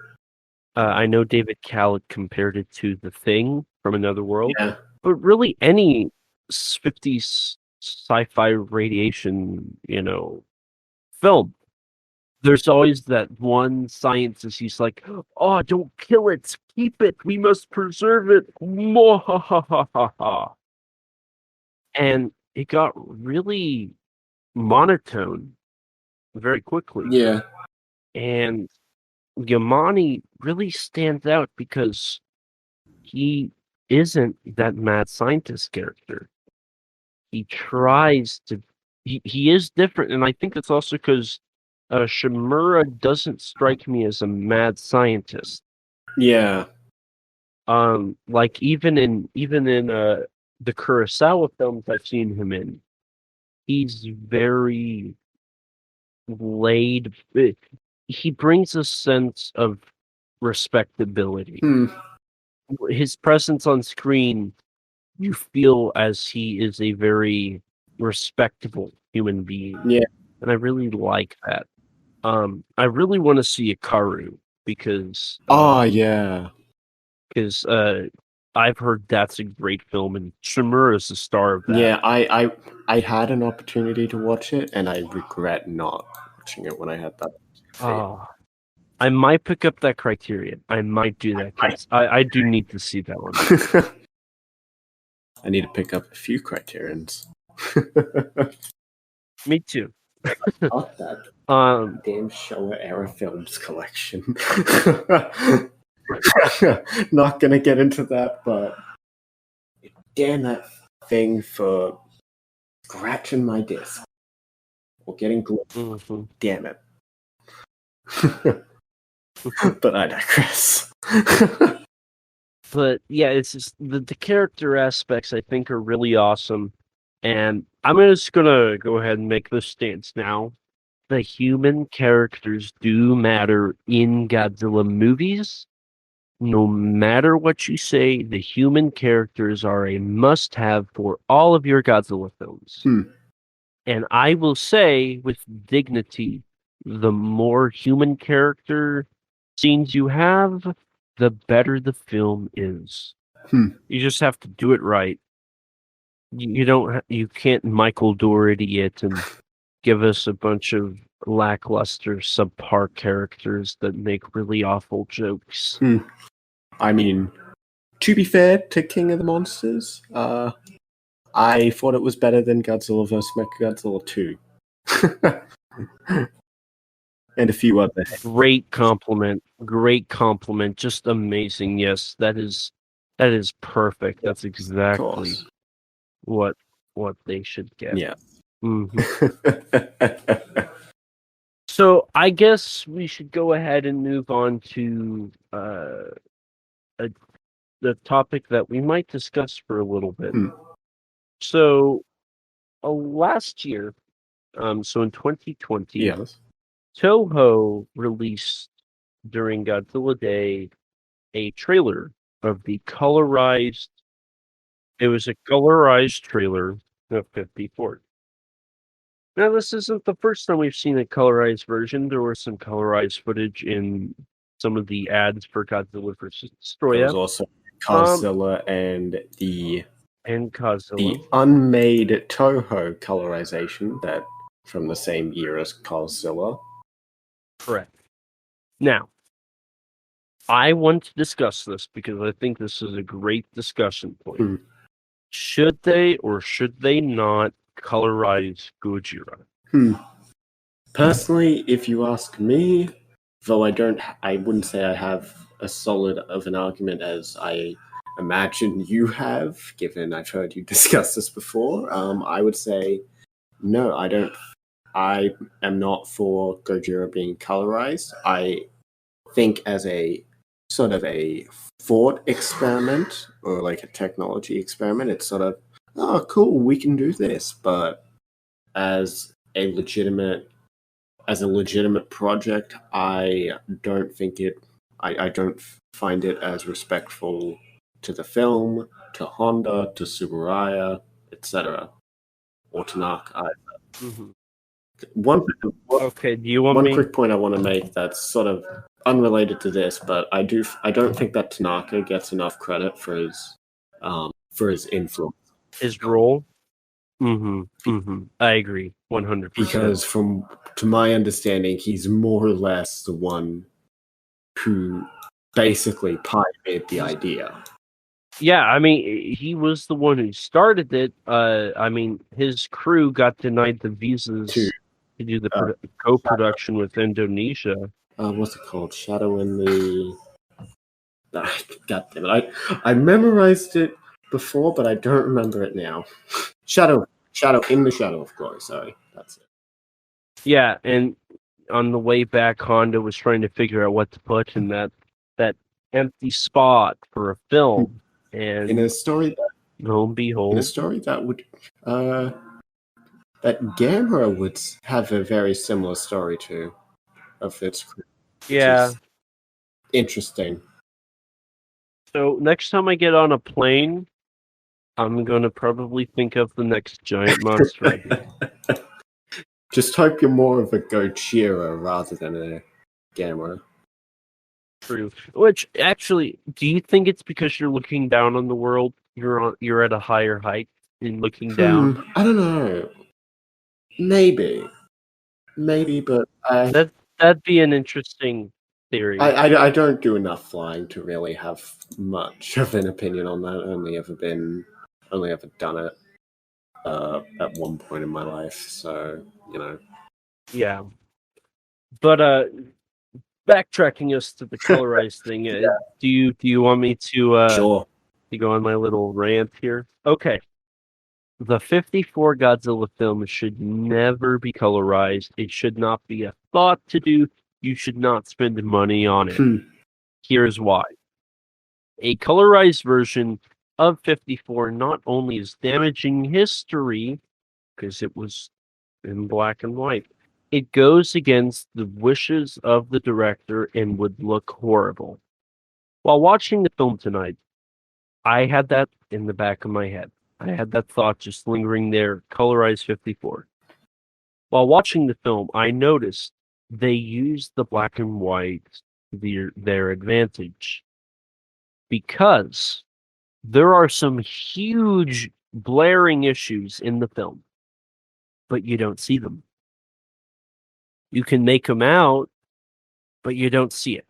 I know David Khaled compared it to The Thing from Another World, Yeah. but really any 50s sci-fi radiation, film, there's always that one scientist. He's like, "Oh, don't kill it, keep it. We must preserve it." Mwahahaha. And it got really monotone very quickly. Yeah. And Yamane really stands out because he isn't that mad scientist character. He tries to. He is different, and I think it's also because Shimura doesn't strike me as a mad scientist. Yeah. Like even in the Kurosawa films I've seen him in, he's very laid. He brings a sense of respectability. His presence on screen, you feel as he is a very respectable human being. Yeah. And I really like that. I really want to see Ikaru because yeah. because I've heard that's a great film, and Shimura is the star of that. Yeah, I had an opportunity to watch it, and I regret not watching it when I had that. I might pick up that Criterion. I might do that because I do need to see that one. I need to pick up a few Criterions. Me too. Not that damn Showa era films collection. Not gonna get into that, but damn that thing for scratching my disc or getting glue. Damn it. But I digress. But yeah, it's just the character aspects I think are really awesome. And I'm just gonna go ahead and make this stance now. The human characters do matter in Godzilla movies. No matter what you say, the human characters are a must-have for all of your Godzilla films. And I will say with dignity, the more human character scenes you have, the better the film is. You just have to do it right. You can't Michael Dougherty it and give us a bunch of lackluster subpar characters that make really awful jokes. I mean, to be fair to King of the Monsters, I thought it was better than Godzilla vs. Mechagodzilla 2. And a few other. Great compliment. Just amazing. Yes, that is perfect. That's exactly what they should get. Yeah. So I guess we should go ahead and move on to the topic that we might discuss for a little bit. So last year, so in 2020, Toho released during Godzilla Day a trailer of the colorized. It was a colorized trailer of 54. Now, this isn't the first time we've seen a colorized version. There was some colorized footage in some of the ads for Godzilla vs. Destroya. There was also Godzilla and Godzilla. The unmade Toho colorization that from the same year as Godzilla. Correct. Now, I want to discuss this because I think this is a great discussion point. Hmm. Should they or should they not colorize Gojira? Personally, if you ask me, though I wouldn't say I have as solid of an argument as I imagine you have, given I've heard you discuss this before, I would say no, I don't. I am not for Gojira being colorized. I think as a sort of a thought experiment or like a technology experiment, it's sort of, oh, cool, we can do this. But as a legitimate project, I don't think I don't find it as respectful to the film, to Honda, to Tsuburaya, etc., or Tanaka. Mm-hmm. Okay, do you want one me? quick point I want to make that's sort of unrelated to this, but I don't think that Tanaka gets enough credit for his influence. His role? I agree, 100%. Because to my understanding, he's more or less the one who basically pioneered the idea. Yeah, I mean, he was the one who started it. I mean, his crew got denied the visas to do the co-production with Indonesia. What's it called? Shadow in the... God damn it. I memorized it before, but I don't remember it now. Shadow in the Shadow of Glory, sorry. That's it. Yeah, and on the way back, Honda was trying to figure out what to put in that empty spot for a film. And in a story lo and behold, that would that Gamera would have a very similar story to of its crew. Yeah. Interesting. So next time I get on a plane, I'm gonna probably think of the next giant monster idea. Just hope you're more of a GOJIRA rather than a Gamera. True. Which actually, do you think it's because you're looking down on the world? You're at a higher height in looking down. I don't know. Maybe, but that'd be an interesting theory. I don't do enough flying to really have much of an opinion on that. Only ever done it at one point in my life, so you know. Yeah, but backtracking us to the colorized thing. Do you want me to Sure. to go on my little rant here? Okay. The 54 Godzilla film should never be colorized. It should not be a thought to do. You should not spend money on it. Here's why. A colorized version of 54 not only is damaging history, because it was in black and white, it goes against the wishes of the director and would look horrible. While watching the film tonight, I had that in the back of my head. I had that thought just lingering there, colorized 54. While watching the film, I noticed they used the black and white to their advantage. Because there are some huge blaring issues in the film, but you don't see them. You can make them out, but you don't see it.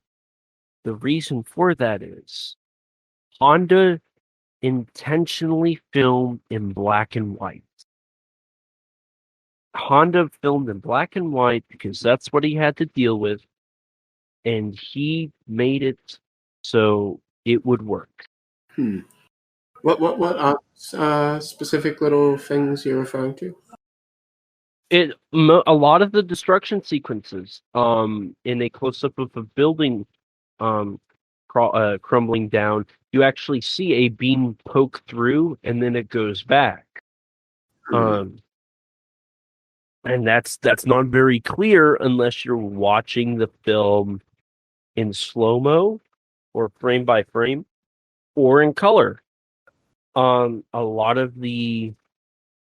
The reason for that is Honda intentionally filmed in black and white. Honda filmed in black and white because that's what he had to deal with, and he made it so it would work. What are specific little things you're referring to? A lot of the destruction sequences, in a close up of a building, crumbling down, you actually see a beam poke through, and then it goes back. And that's not very clear unless you're watching the film in slow-mo or frame by frame or in color. A lot of the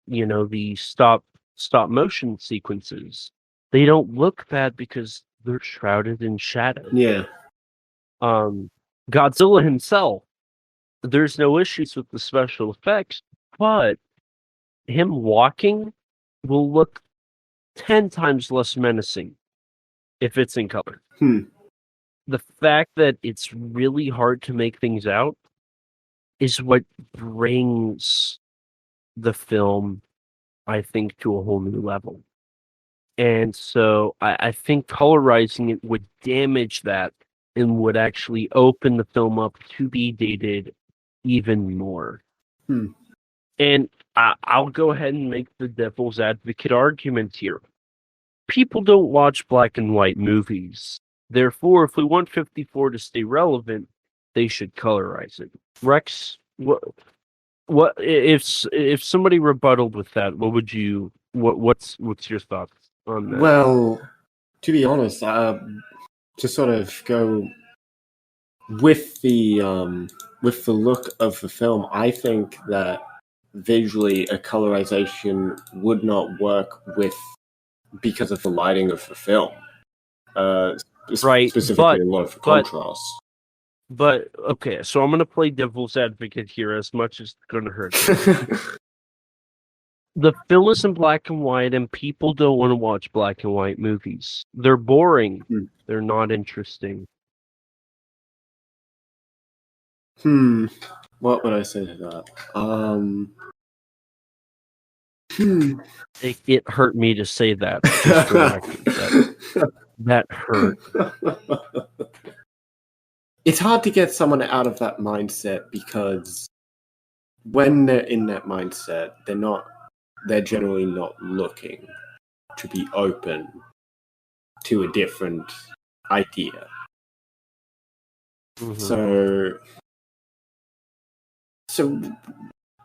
the stop motion sequences, they don't look bad because they're shrouded in shadow. Yeah. Godzilla himself, there's no issues with the special effects, but him walking will look 10 times less menacing if it's in color. the fact that it's really hard to make things out is what brings the film, I think, to a whole new level. And so I think colorizing it would damage that and would actually open the film up to be dated even more. And I'll go ahead and make the devil's advocate argument here. People don't watch black and white movies. Therefore, if we want 54 to stay relevant, they should colorize it. Rex, what if somebody rebutted with that? What would you what's your thoughts on that? Well, to be honest, to sort of go with the look of the film, I think that visually a colorization would not work because of the lighting of the film. Right, Specifically a lot of the contrast. But okay, so I'm going to play devil's advocate here as much as it's going to hurt. The film is in black and white, and people don't want to watch black and white movies. They're boring. They're not interesting. What would I say to that? It hurt me to say that. Just for the record, that hurt. It's hard to get someone out of that mindset because when they're in that mindset, they're generally not looking to be open to a different idea. So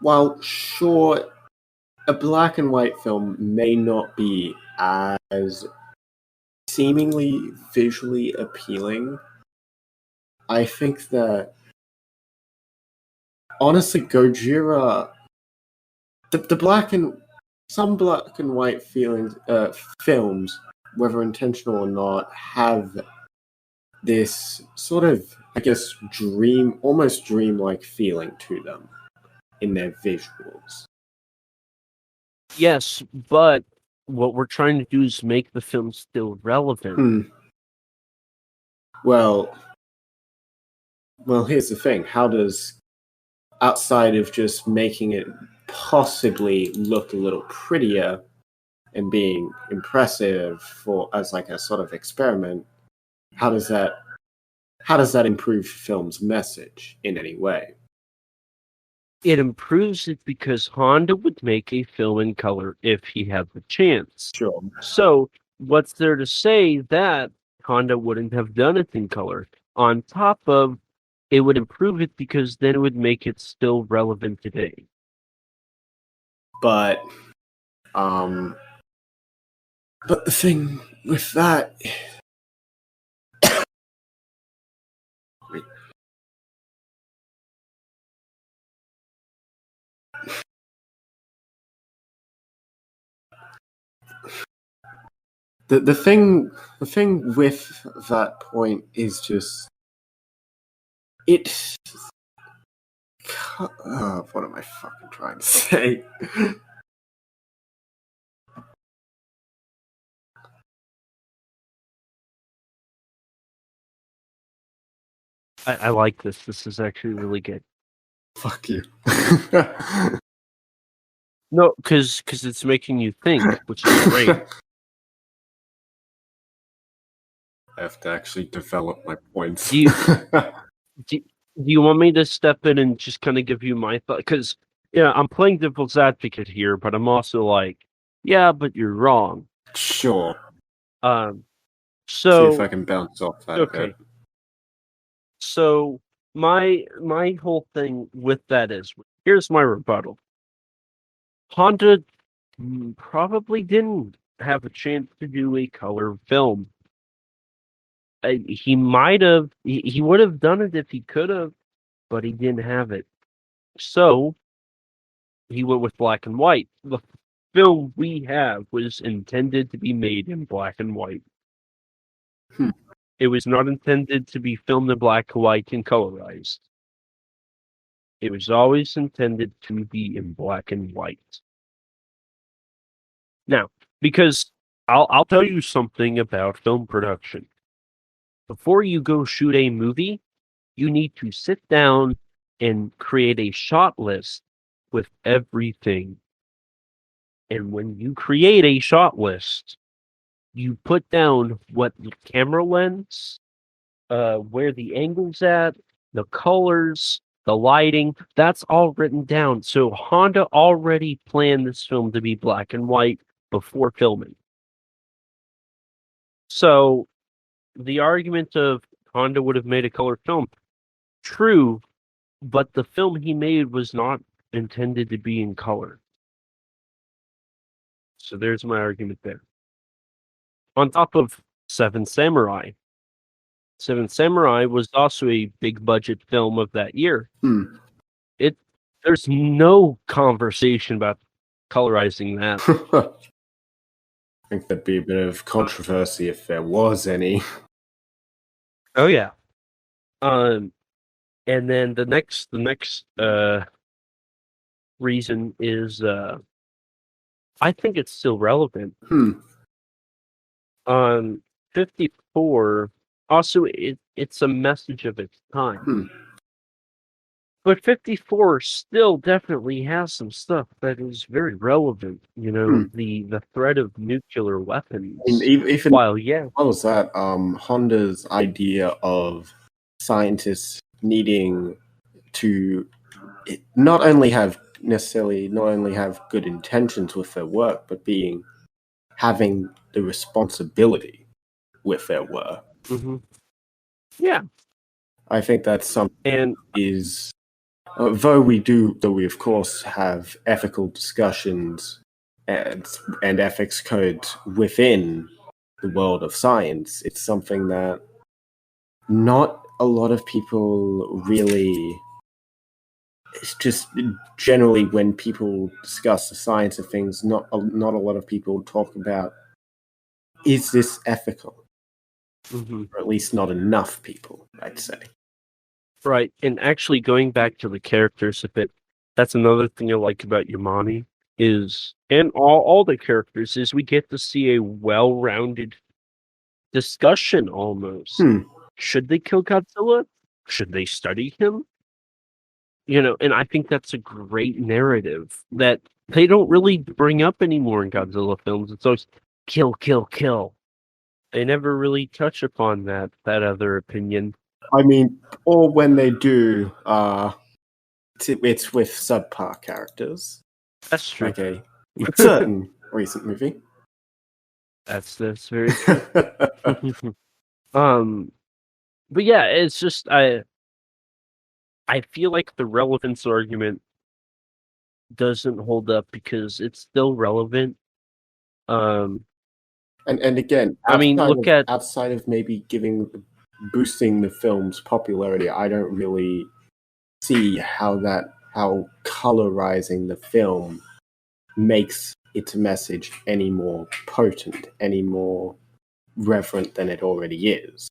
while sure, a black and white film may not be as seemingly visually appealing, I think that honestly, GOJIRA, some black and white films, whether intentional or not, have this sort of, I guess, almost dreamlike feeling to them in their visuals. Yes, but what we're trying to do is make the film still relevant. Well, here's the thing. How does, outside of just making it possibly look a little prettier and being impressive as like a sort of experiment, how does that improve the film's message in any way? It improves it because Honda would make a film in color if he had the chance. Sure. So what's there to say that Honda wouldn't have done it in color? On top of, it would improve it because then it would make it still relevant today. But the thing with that, the thing with that point is just it. What am I fucking trying to say? I like this. This is actually really good. Fuck you. No, because it's making you think, which is great. I have to actually develop my points. Do you want me to step in and just kind of give you my thought? Because I'm playing devil's advocate here, but I'm also like, yeah, but you're wrong. Sure. So see if I can bounce off that. Okay. So my whole thing with that is, here's my rebuttal. Honda probably didn't have a chance to do a color film. He might have. He would have done it if he could have, but he didn't have it. So he went with black and white. The film we have was intended to be made in black and white. It was not intended to be filmed in black and white and colorized. It was always intended to be in black and white. Now, because I'll tell you something about film production. before you go shoot a movie, you need to sit down and create a shot list with everything. And when you create a shot list, you put down what the camera lens, where the angle's at, the colors, the lighting, that's all written down. So Honda already planned this film to be black and white before filming. So the argument of Honda would have made a color film, true, but the film he made was not intended to be in color. So there's my argument there. On top of Seven Samurai. Seven Samurai was also a big budget film of that year. There's no conversation about colorizing that. I think there'd be a bit of controversy if there was any. Oh yeah. And then the next reason is I think it's still relevant. 54 also it's a message of its time. But 54 still definitely has some stuff that is very relevant. You know, the threat of nuclear weapons. I mean, even while yeah, what was that? Honda's idea of scientists needing to not only have good intentions with their work, but having the responsibility with their work. Yeah, I think that's something though we of course have ethical discussions and ethics codes within the world of science, it's something that not a lot of people really. It's just generally when people discuss the science of things, not a lot of people talk about, is this ethical? Or at least not enough people, I'd say. Right, and actually going back to the characters a bit, that's another thing I like about Yamane and all the characters is we get to see a well-rounded discussion almost. Should they kill Godzilla? Should they study him? You know, and I think that's a great narrative that they don't really bring up anymore in Godzilla films. It's always kill, kill, kill. They never really touch upon that other opinion. I mean, or when they do, it's with subpar characters. That's true. Like a certain recent movie. That's very true. But yeah, it's just I feel like the relevance argument doesn't hold up because it's still relevant. And again, I mean, look at outside of maybe boosting the film's popularity, I don't really see how colorizing the film makes its message any more potent, any more reverent than it already is.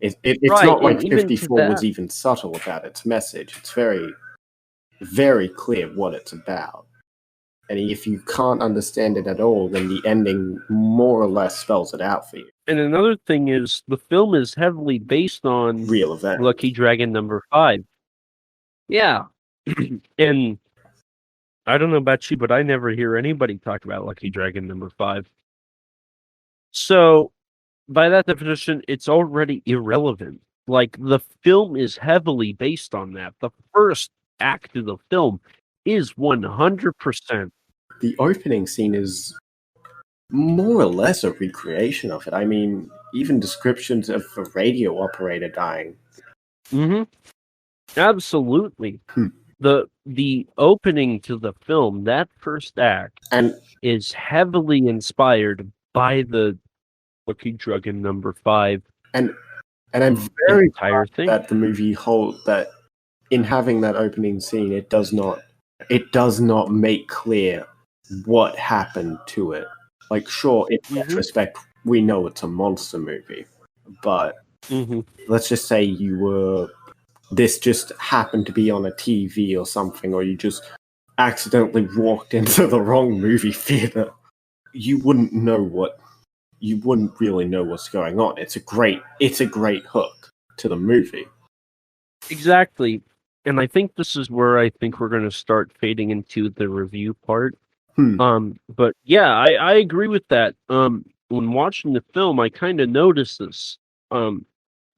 It's right, not like 54 was even subtle about its message. It's very, very clear what it's about. And if you can't understand it at all, then the ending more or less spells it out for you. And another thing is, the film is heavily based on real events. Lucky Dragon number 5. Yeah. And I don't know about you, but I never hear anybody talk about Lucky Dragon number 5. So, by that definition, it's already irrelevant. Like, the film is heavily based on that. The first act of the film is 100%. The opening scene is more or less a recreation of it. I mean, even descriptions of a radio operator dying. Absolutely. The opening to the film, that first act, is heavily inspired by the Lucky Dragon number 5. And I'm very tired that the movie that in having that opening scene, it does not make clear what happened to it. Like, sure, in retrospect, we know it's a monster movie, but let's just say this just happened to be on a TV or something, or you just accidentally walked into the wrong movie theater. You wouldn't know what you wouldn't really know what's going on. It's a great hook to the movie. Exactly. And I think this is where I think we're going to start fading into the review part. But yeah, I agree with that. When watching the film, I kind of noticed this.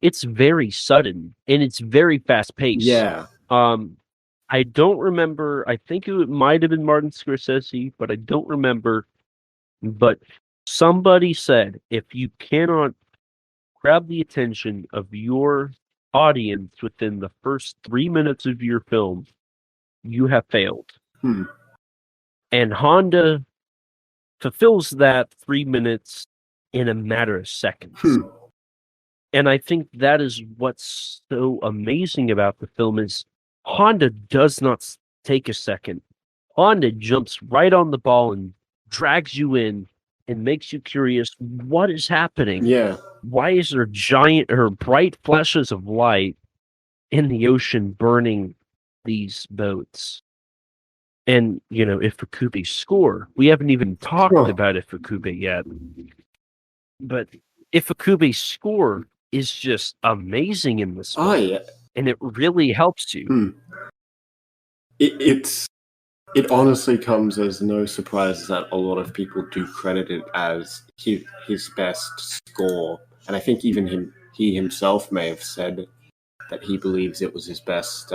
It's very sudden and it's very fast paced. Yeah. I don't remember. I think it might have been Martin Scorsese, but I don't remember. But somebody said if you cannot grab the attention of your audience within the first 3 minutes of your film, you have failed. And Honda fulfills that 3 minutes in a matter of seconds. And I think that is what's so amazing about the film is Honda does not take a second. Honda jumps right on the ball and drags you in and makes you curious. What is happening? Yeah. Why is there giant or bright flashes of light in the ocean burning these boats? And, Ifukube's score. We haven't even talked about Ifukube yet. But Ifukube's score is just amazing in this film. Oh, yeah. And it really helps you. It honestly comes as no surprise that a lot of people do credit it as his best score. And I think even he himself may have said that he believes it was his best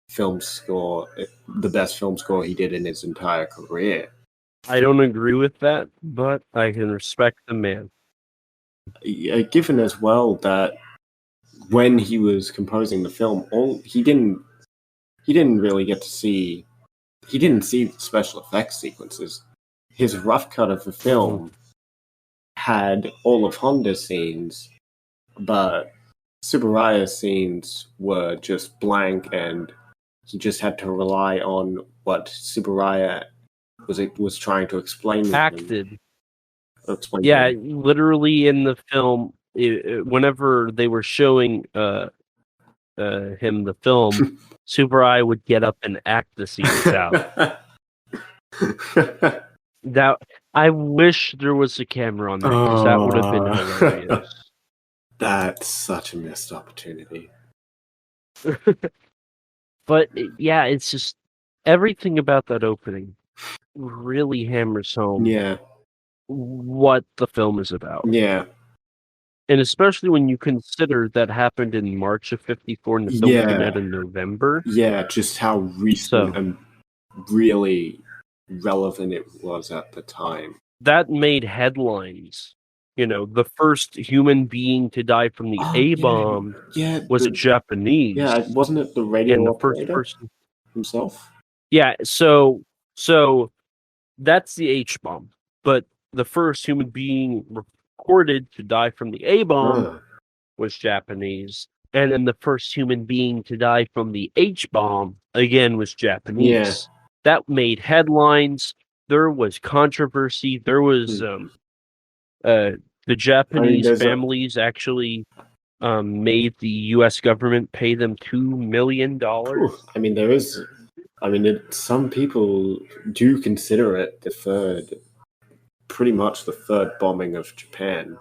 film score, the best film score he did in his entire career. I don't agree with that, but I can respect the man. Given as well that when he was composing the film, he didn't really get to see. He didn't see the special effects sequences. His rough cut of the film had all of Honda's scenes, but Tsuburaya's scenes were just blank, and he just had to rely on what Tsuburaya was trying to explain. Acted. Yeah, literally in the film, whenever they were showing him the film, Tsuburaya would get up and act the scenes out. That I wish there was a camera on that because that would have been hilarious. That's such a missed opportunity. But yeah, it's just everything about that opening really hammers home what the film is about. Yeah. And especially when you consider that happened in March of 54 and the film came out in November. Yeah, just how recent and really relevant it was at the time. That made headlines. The first human being to die from the A-bomb was a Japanese. Yeah, wasn't it the radio and the operator first person himself? Yeah, so that's the H-bomb. But the first human being recorded to die from the A-bomb was Japanese. And then the first human being to die from the H-bomb, again, was Japanese. Yeah. That made headlines. There was controversy. There was the Japanese families actually made the U.S. government pay them $2 million. Some people do consider it pretty much the third bombing of Japan.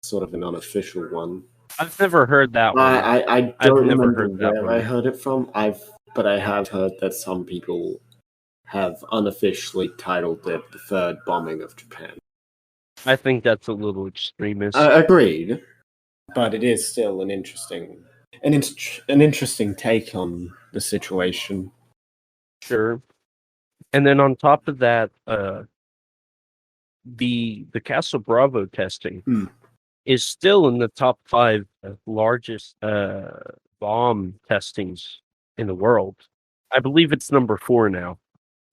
Sort of an unofficial one. I've never heard that one. I don't remember where I heard it from. But I have heard that some people have unofficially titled it the third bombing of Japan. I think that's a little extremist. Agreed, but it is still an interesting take on the situation. Sure. And then on top of that, the Castle Bravo testing is still in the top 5 largest bomb testings in the world. I believe it's number 4 now.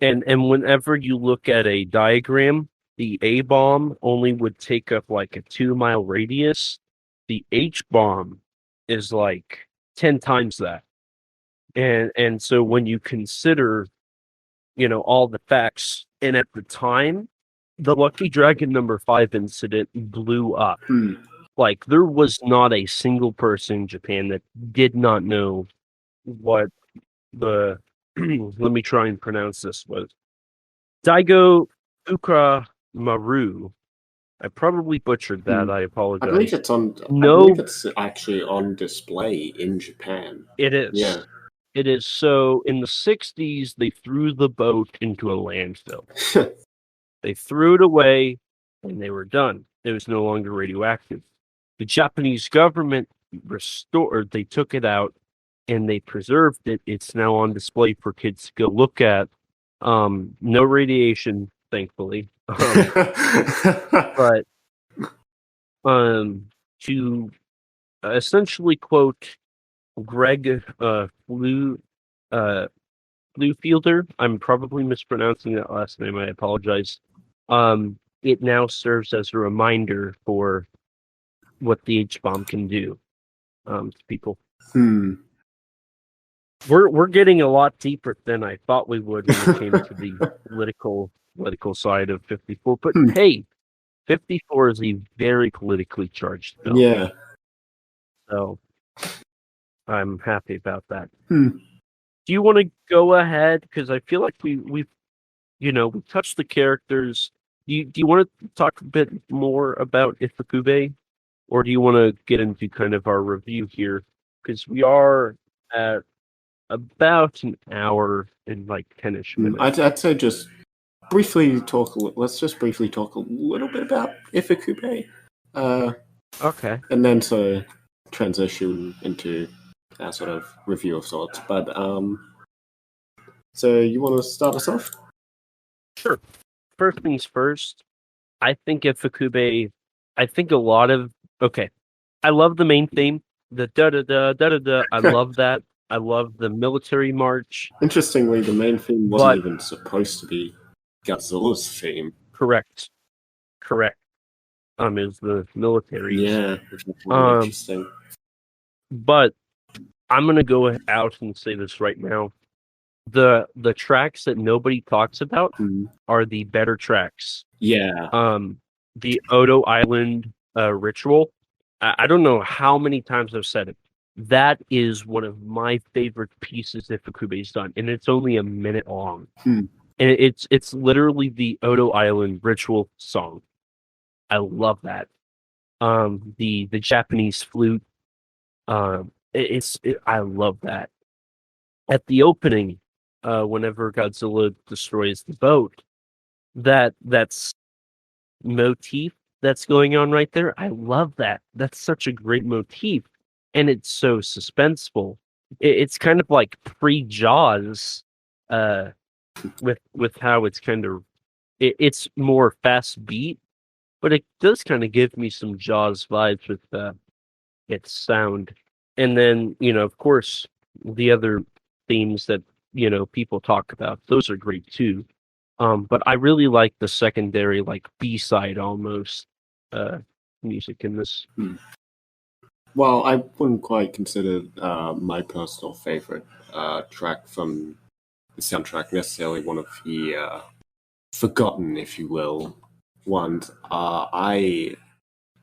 And whenever you look at a diagram, the A-bomb only would take up like a 2-mile radius. The H-bomb is like 10 times that. And so when you consider, all the facts, and at the time, the Lucky Dragon number 5 incident blew up. Like, there was not a single person in Japan that did not know what the let me try and pronounce this was Daigo Ukra Maru I probably butchered that. I I apologize. believe it's on. No, I believe it's actually on display in Japan. it is. Yeah. It is. So in the 60s, they threw the boat into a landfill. They threw it away, and they were done. It was no longer radioactive. The Japanese government they took it out, and they preserved it. It's now on display for kids to go look at. No radiation, thankfully. But to essentially quote Greg Bluefielder, I'm probably mispronouncing that last name. I apologize. It now serves as a reminder for what the H bomb can do to people. We're getting a lot deeper than I thought we would when it came to the political side of 54. But hey, 54 is a very politically charged film. Yeah. So I'm happy about that. Do you want to go ahead? Because I feel like we've we touched the characters. Do you want to talk a bit more about Ifukube, or do you want to get into kind of our review here? Because we are at about an hour and like 10-ish minutes. I'd say just briefly talk. Let's just briefly talk a little bit about Ifukube. Okay. And then so transition into our sort of review of sorts. But so you want to start us off? Sure. First things first, I think Ifukube, I think a lot of, okay, I love the main theme, the da-da-da, I love that. I love the military march. Interestingly, the main theme wasn't even supposed to be Godzilla's theme. Correct. It was the military. Yeah, which is really interesting. But I'm gonna go out and say this right now. The tracks that nobody talks about are the better tracks. Yeah. The Odo Island ritual. I don't know how many times I've said it. That is one of my favorite pieces that Fukube's done, and it's only a minute long. And it's literally the Odo Island ritual song. I love that. The Japanese flute. I love that. At the opening, whenever Godzilla destroys the boat, that's motif that's going on right there. I love that. That's such a great motif, and it's so suspenseful. It's kind of like pre-Jaws, with how it's kind of it's more fast beat, but it does kind of give me some Jaws vibes with its sound. And then of course, the other themes that people talk about, those are great too. But I really like the secondary, like B-side almost music in this. Well, I wouldn't quite consider my personal favorite track from the soundtrack necessarily one of the forgotten, if you will, ones. I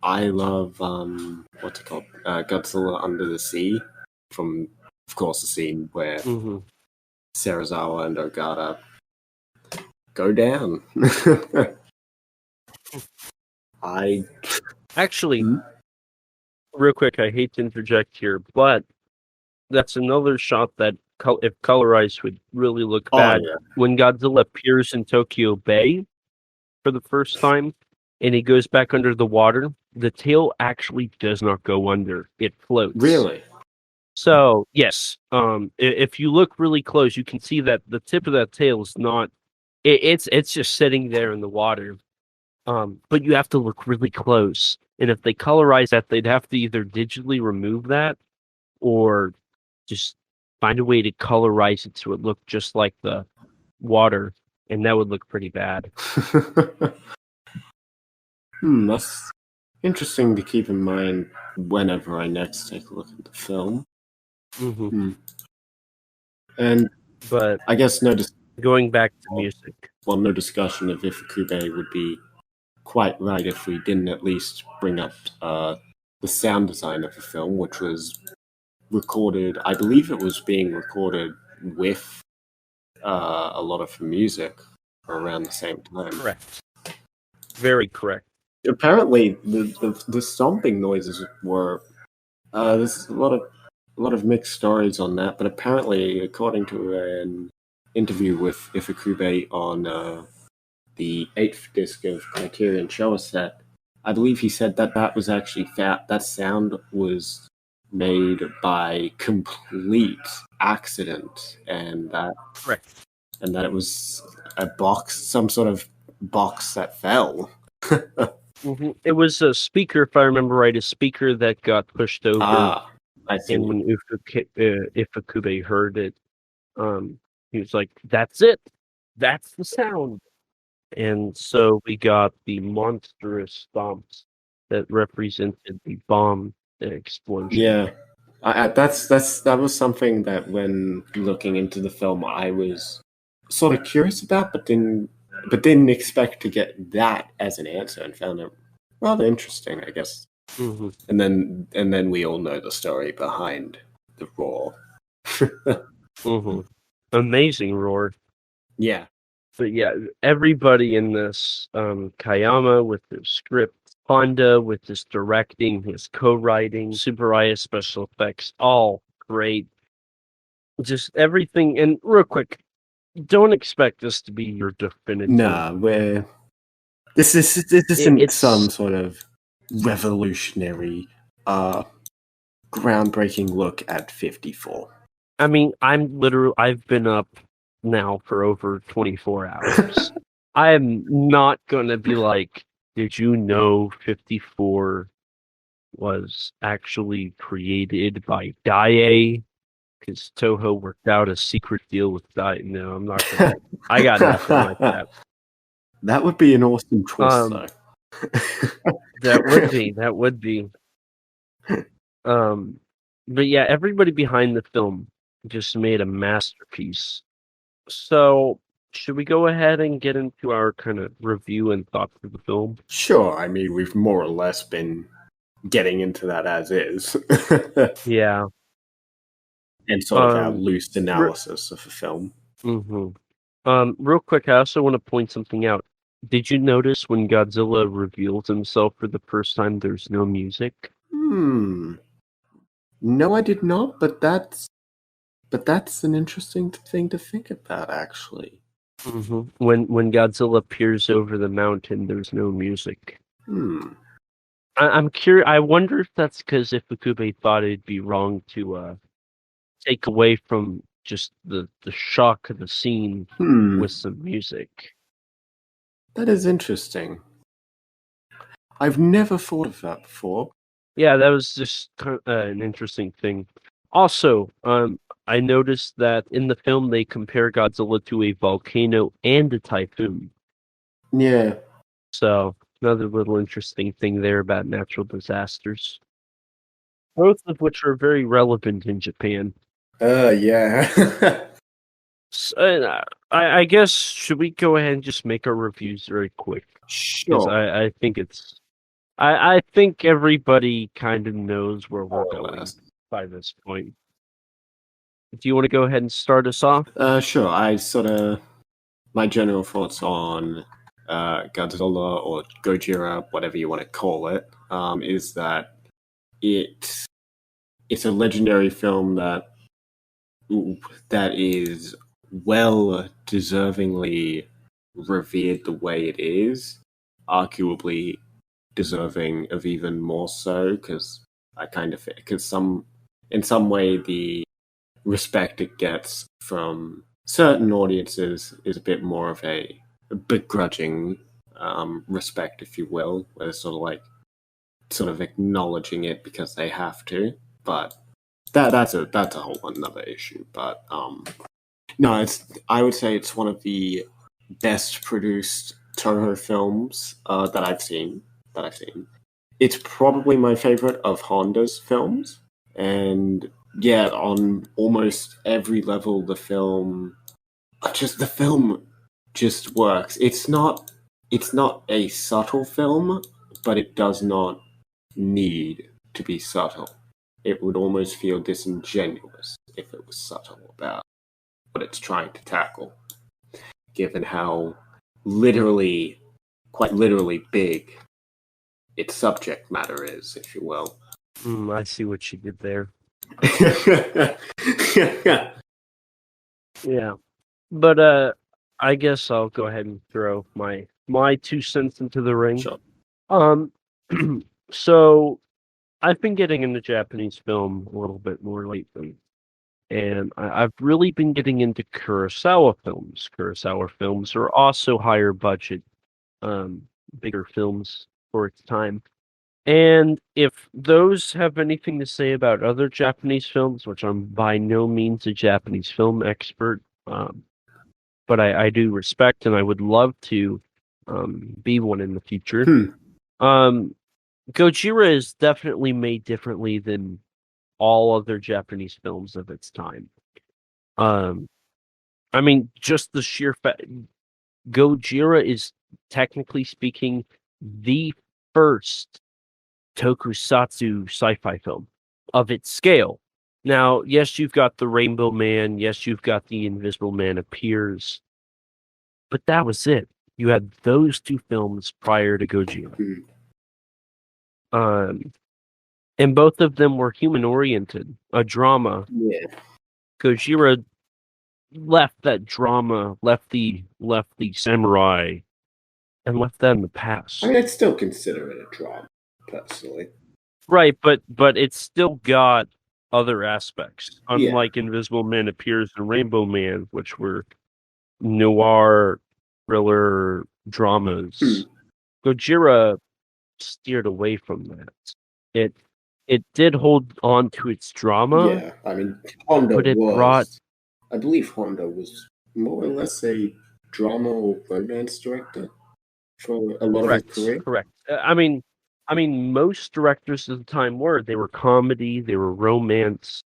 love what's it called? Godzilla Under the Sea, from of course the scene where Serizawa and Ogata go down. Actually, real quick, I hate to interject here, but that's another shot that, if colorized, would really look bad. Yeah. When Godzilla appears in Tokyo Bay for the first time, and he goes back under the water, the tail actually does not go under; it floats. Really? So yes, if you look really close, you can see that the tip of that tail is not. It's just sitting there in the water. But you have to look really close, and if they colorize that, they'd have to either digitally remove that, or just find a way to colorize it so it looked just like the water, and that would look pretty bad. That's interesting to keep in mind whenever I next take a look at the film. And but I guess going back to music. Well, no discussion of Ifukube would be quite right if we didn't at least bring up the sound design of the film, which was recorded. I believe it was being recorded with a lot of music around the same time. Correct. Very correct. apparently the stomping noises were there's a lot of mixed stories on that, but apparently, according to an interview with Ifukube on the 8th disc of Criterion Showa Set, I believe he said that that was actually that sound was made by complete accident, and that Correct. it was a box, some sort of box that fell. It was a speaker, if I remember right, a speaker that got pushed over, I see. and when Ifukube heard it, he was like, "That's it, that's the sound." And so we got the monstrous stomps that represented the bomb explosion. Yeah, that was something that when looking into the film, I was sort of curious about, but didn't expect to get that as an answer, and found it rather interesting, I guess. Mm-hmm. And then we all know the story behind the roar. Mm-hmm. Amazing roar. Yeah. But yeah, everybody in this, Kayama with his script, Honda with his directing, his co-writing, Tsuburaya special effects, all great. Just everything. And real quick, don't expect this to be your definitive. Nah, this isn't some sort of revolutionary, groundbreaking look at 54. I mean, I've been up now for over 24 hours. I am not gonna be like, did you know 54 was actually created by Daiei? Because Toho worked out a secret deal with Daiei. No, I'm not gonna. I got nothing like that. That would be an awesome twist, though. That would be. But yeah, everybody behind the film just made a masterpiece. So, should we go ahead and get into our kind of review and thoughts of the film? Sure, I mean, we've more or less been getting into that as is. Yeah. And sort of our loose analysis of the film. Mm-hmm. Real quick, I also want to point something out. Did you notice when Godzilla reveals himself for the first time, there's no music? No, I did not, but that's an interesting thing to think about, actually. Mm-hmm. When Godzilla peers over the mountain, there's no music. I'm curious. I wonder if that's because Ifukube thought it'd be wrong to take away from just the shock of the scene with some music. That is interesting. I've never thought of that before. Yeah, that was just kind of, an interesting thing. Also, I noticed that in the film they compare Godzilla to a volcano and a typhoon. Yeah. So, another little interesting thing there about natural disasters. Both of which are very relevant in Japan. Yeah. So, I guess, should we go ahead and just make our reviews very quick? Sure. I think it's... I think everybody kind of knows where we're going by this point. Do you want to go ahead and start us off? Sure. My general thoughts on Godzilla or Gojira, whatever you want to call it, is that it's a legendary film that is well deservingly revered the way it is, arguably deserving of even more so, because in some way the respect it gets from certain audiences is a bit more of a begrudging respect, if you will, where they're sort of acknowledging it because they have to. But that's a whole another issue. But no, I would say it's one of the best produced Toho films that I've seen. It's probably my favorite of Honda's films, and yeah, on almost every level, the film just works. It's not a subtle film, but it does not need to be subtle. It would almost feel disingenuous if it was subtle about what it's trying to tackle, given how quite literally big its subject matter is, if you will. I see what you did there. Yeah. But I guess I'll go ahead and throw my 2 cents into the ring. Sure. So I've been getting into Japanese film a little bit more lately, and I've really been getting into Kurosawa films. Kurosawa films are also higher budget, bigger films for its time. And if those have anything to say about other Japanese films, which I'm by no means a Japanese film expert, but I do respect and I would love to be one in the future. Gojira is definitely made differently than all other Japanese films of its time. I mean, just the sheer fact Gojira is technically speaking the first tokusatsu sci-fi film of its scale. Now, yes, you've got the Rainbow Man, yes, you've got the Invisible Man appears, but that was it. You had those 2 films prior to Gojira. And both of them were human-oriented, a drama. Yeah. Gojira left that drama, left the samurai, and left that in the past. I mean, I'd still consider it a drama, personally. Right, but it's still got other aspects. Unlike Invisible Man appears and Rainbow Man, which were noir thriller dramas. Gojira steered away from that. It did hold on to its drama. Yeah, I mean, Honda but it was. I believe Honda was more or less a drama or romance director for a lot of his career. Correct. I mean, most directors at the time they were comedy, they were romance,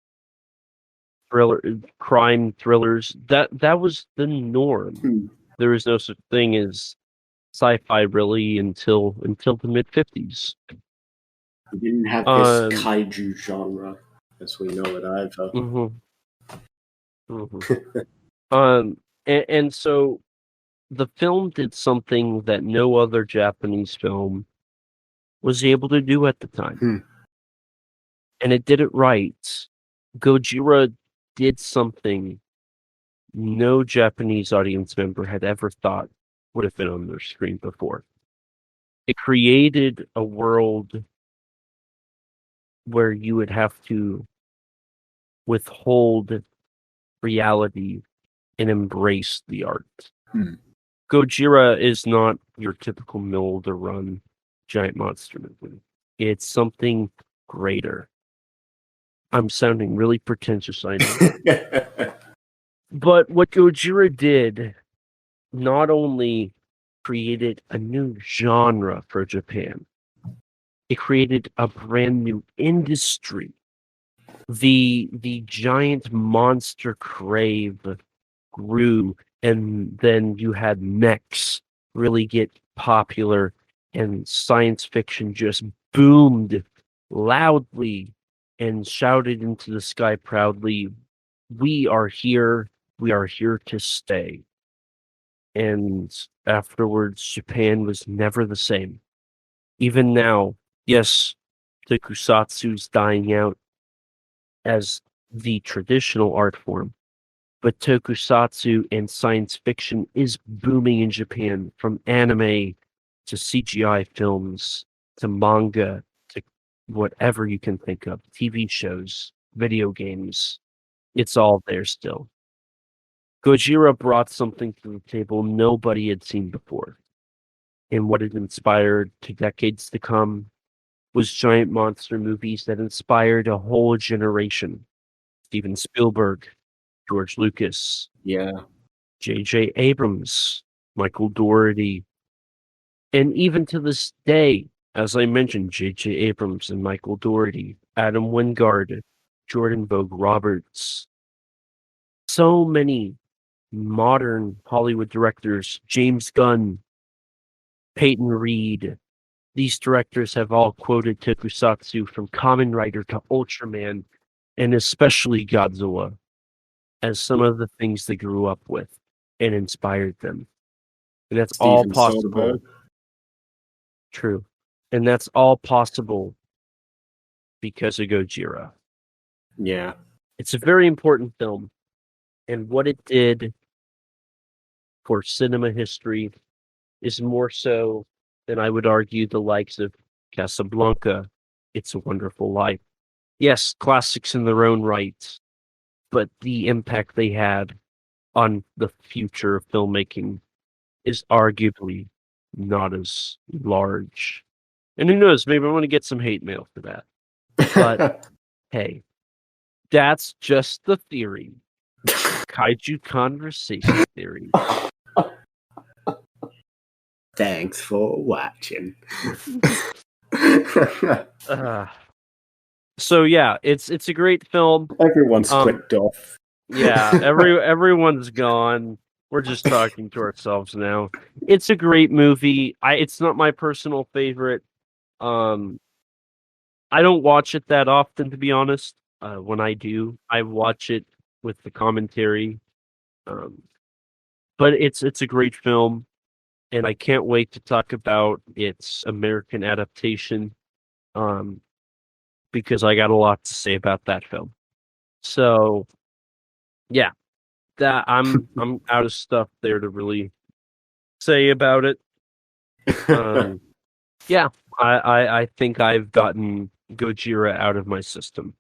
thriller, crime thrillers. That was the norm. There was no such thing as sci-fi really until the mid-50s. We didn't have this kaiju genre as we know it either. And so the film did something that no other Japanese film was able to do at the time. And it did it right. Gojira did something no Japanese audience member had ever thought would have been on their screen before. It created a world where you would have to withhold reality and embrace the art. Gojira is not your typical mill-to-run giant monster movie. It's something greater. I'm sounding really pretentious, I know. But what Gojira did not only created a new genre for Japan, it created a brand new industry. The giant monster crave grew, and then you had mechs really get popular, and science fiction just boomed loudly and shouted into the sky proudly, "We are here. We are here to stay." And afterwards, Japan was never the same. Even now, yes, tokusatsu's dying out as the traditional art form, but tokusatsu and science fiction is booming in Japan, from anime to CGI films to manga to whatever you can think of, TV shows, video games. It's all there still. Gojira brought something to the table nobody had seen before. And what it inspired to decades to come was giant monster movies that inspired a whole generation. Steven Spielberg, George Lucas, J.J. Abrams, Michael Dougherty, and even to this day, as I mentioned, J.J. Abrams and Michael Dougherty, Adam Wingard, Jordan Vogt Roberts. So many modern Hollywood directors, James Gunn, Peyton Reed. These directors have all quoted tokusatsu from Kamen Rider to Ultraman, and especially Godzilla, as some of the things they grew up with and inspired them. And that's all possible. Soderbergh. True. And that's all possible because of Gojira. Yeah. It's a very important film, and what it did for cinema history is more so than I would argue the likes of Casablanca, It's a Wonderful Life. Yes, classics in their own right, but the impact they had on the future of filmmaking is arguably not as large. And who knows, maybe I'm going to get some hate mail for that. But hey, that's just the theory. Kaiju Conversation theory. Thanks for watching. So yeah, it's a great film. Everyone's clicked off. Yeah, everyone's gone. We're just talking to ourselves now. It's a great movie. It's not my personal favorite. I don't watch it that often, to be honest. When I do, I watch it with the commentary. But it's a great film, and I can't wait to talk about its American adaptation. Because I got a lot to say about that film. So, yeah, that I'm out of stuff there to really say about it. Yeah, I think I've gotten Gojira out of my system.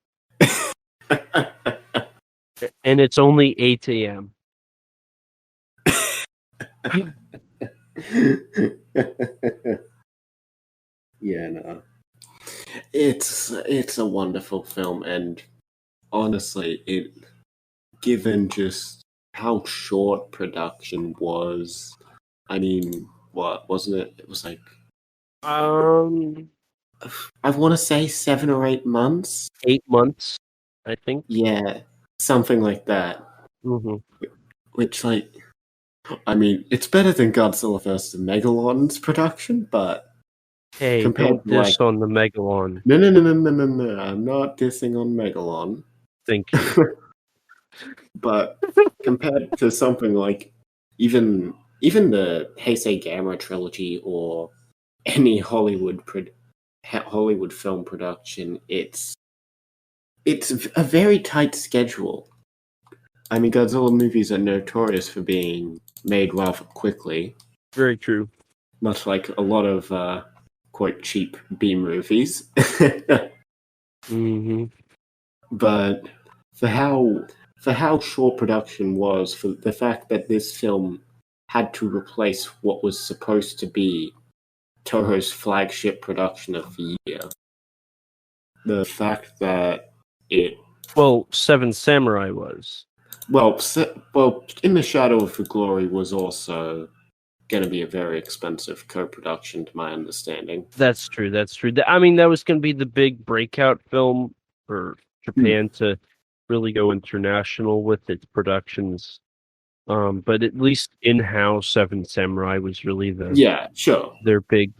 And it's only 8 a.m. Yeah, no. It's a wonderful film, and honestly, given just how short production was, I mean, what wasn't it? It was like Um, I want to say 7 or 8 months. 8 months, I think. Yeah, something like that. Mm-hmm. Which, like, I mean, it's better than Godzilla vs. Megalon's production, but Hey, compared don't to, diss on the Megalon. no, I'm not dissing on Megalon. Thank you. But compared to something like even the Heisei Gamera trilogy or any Hollywood film production, it's a very tight schedule. I mean, Godzilla movies are notorious for being made rather quickly, Very true. much like a lot of quite cheap B movies. Mm-hmm. But for how short production was, for the fact that this film had to replace what was supposed to be Toho's flagship production of the year, the fact that it Well, Seven Samurai was. well, In the Shadow of the Glory was also going to be a very expensive co-production, to my understanding. That's true. That's true. I mean, that was going to be the big breakout film for Japan to really go international with its productions. But at least in-house, Seven Samurai was really Yeah, sure. their big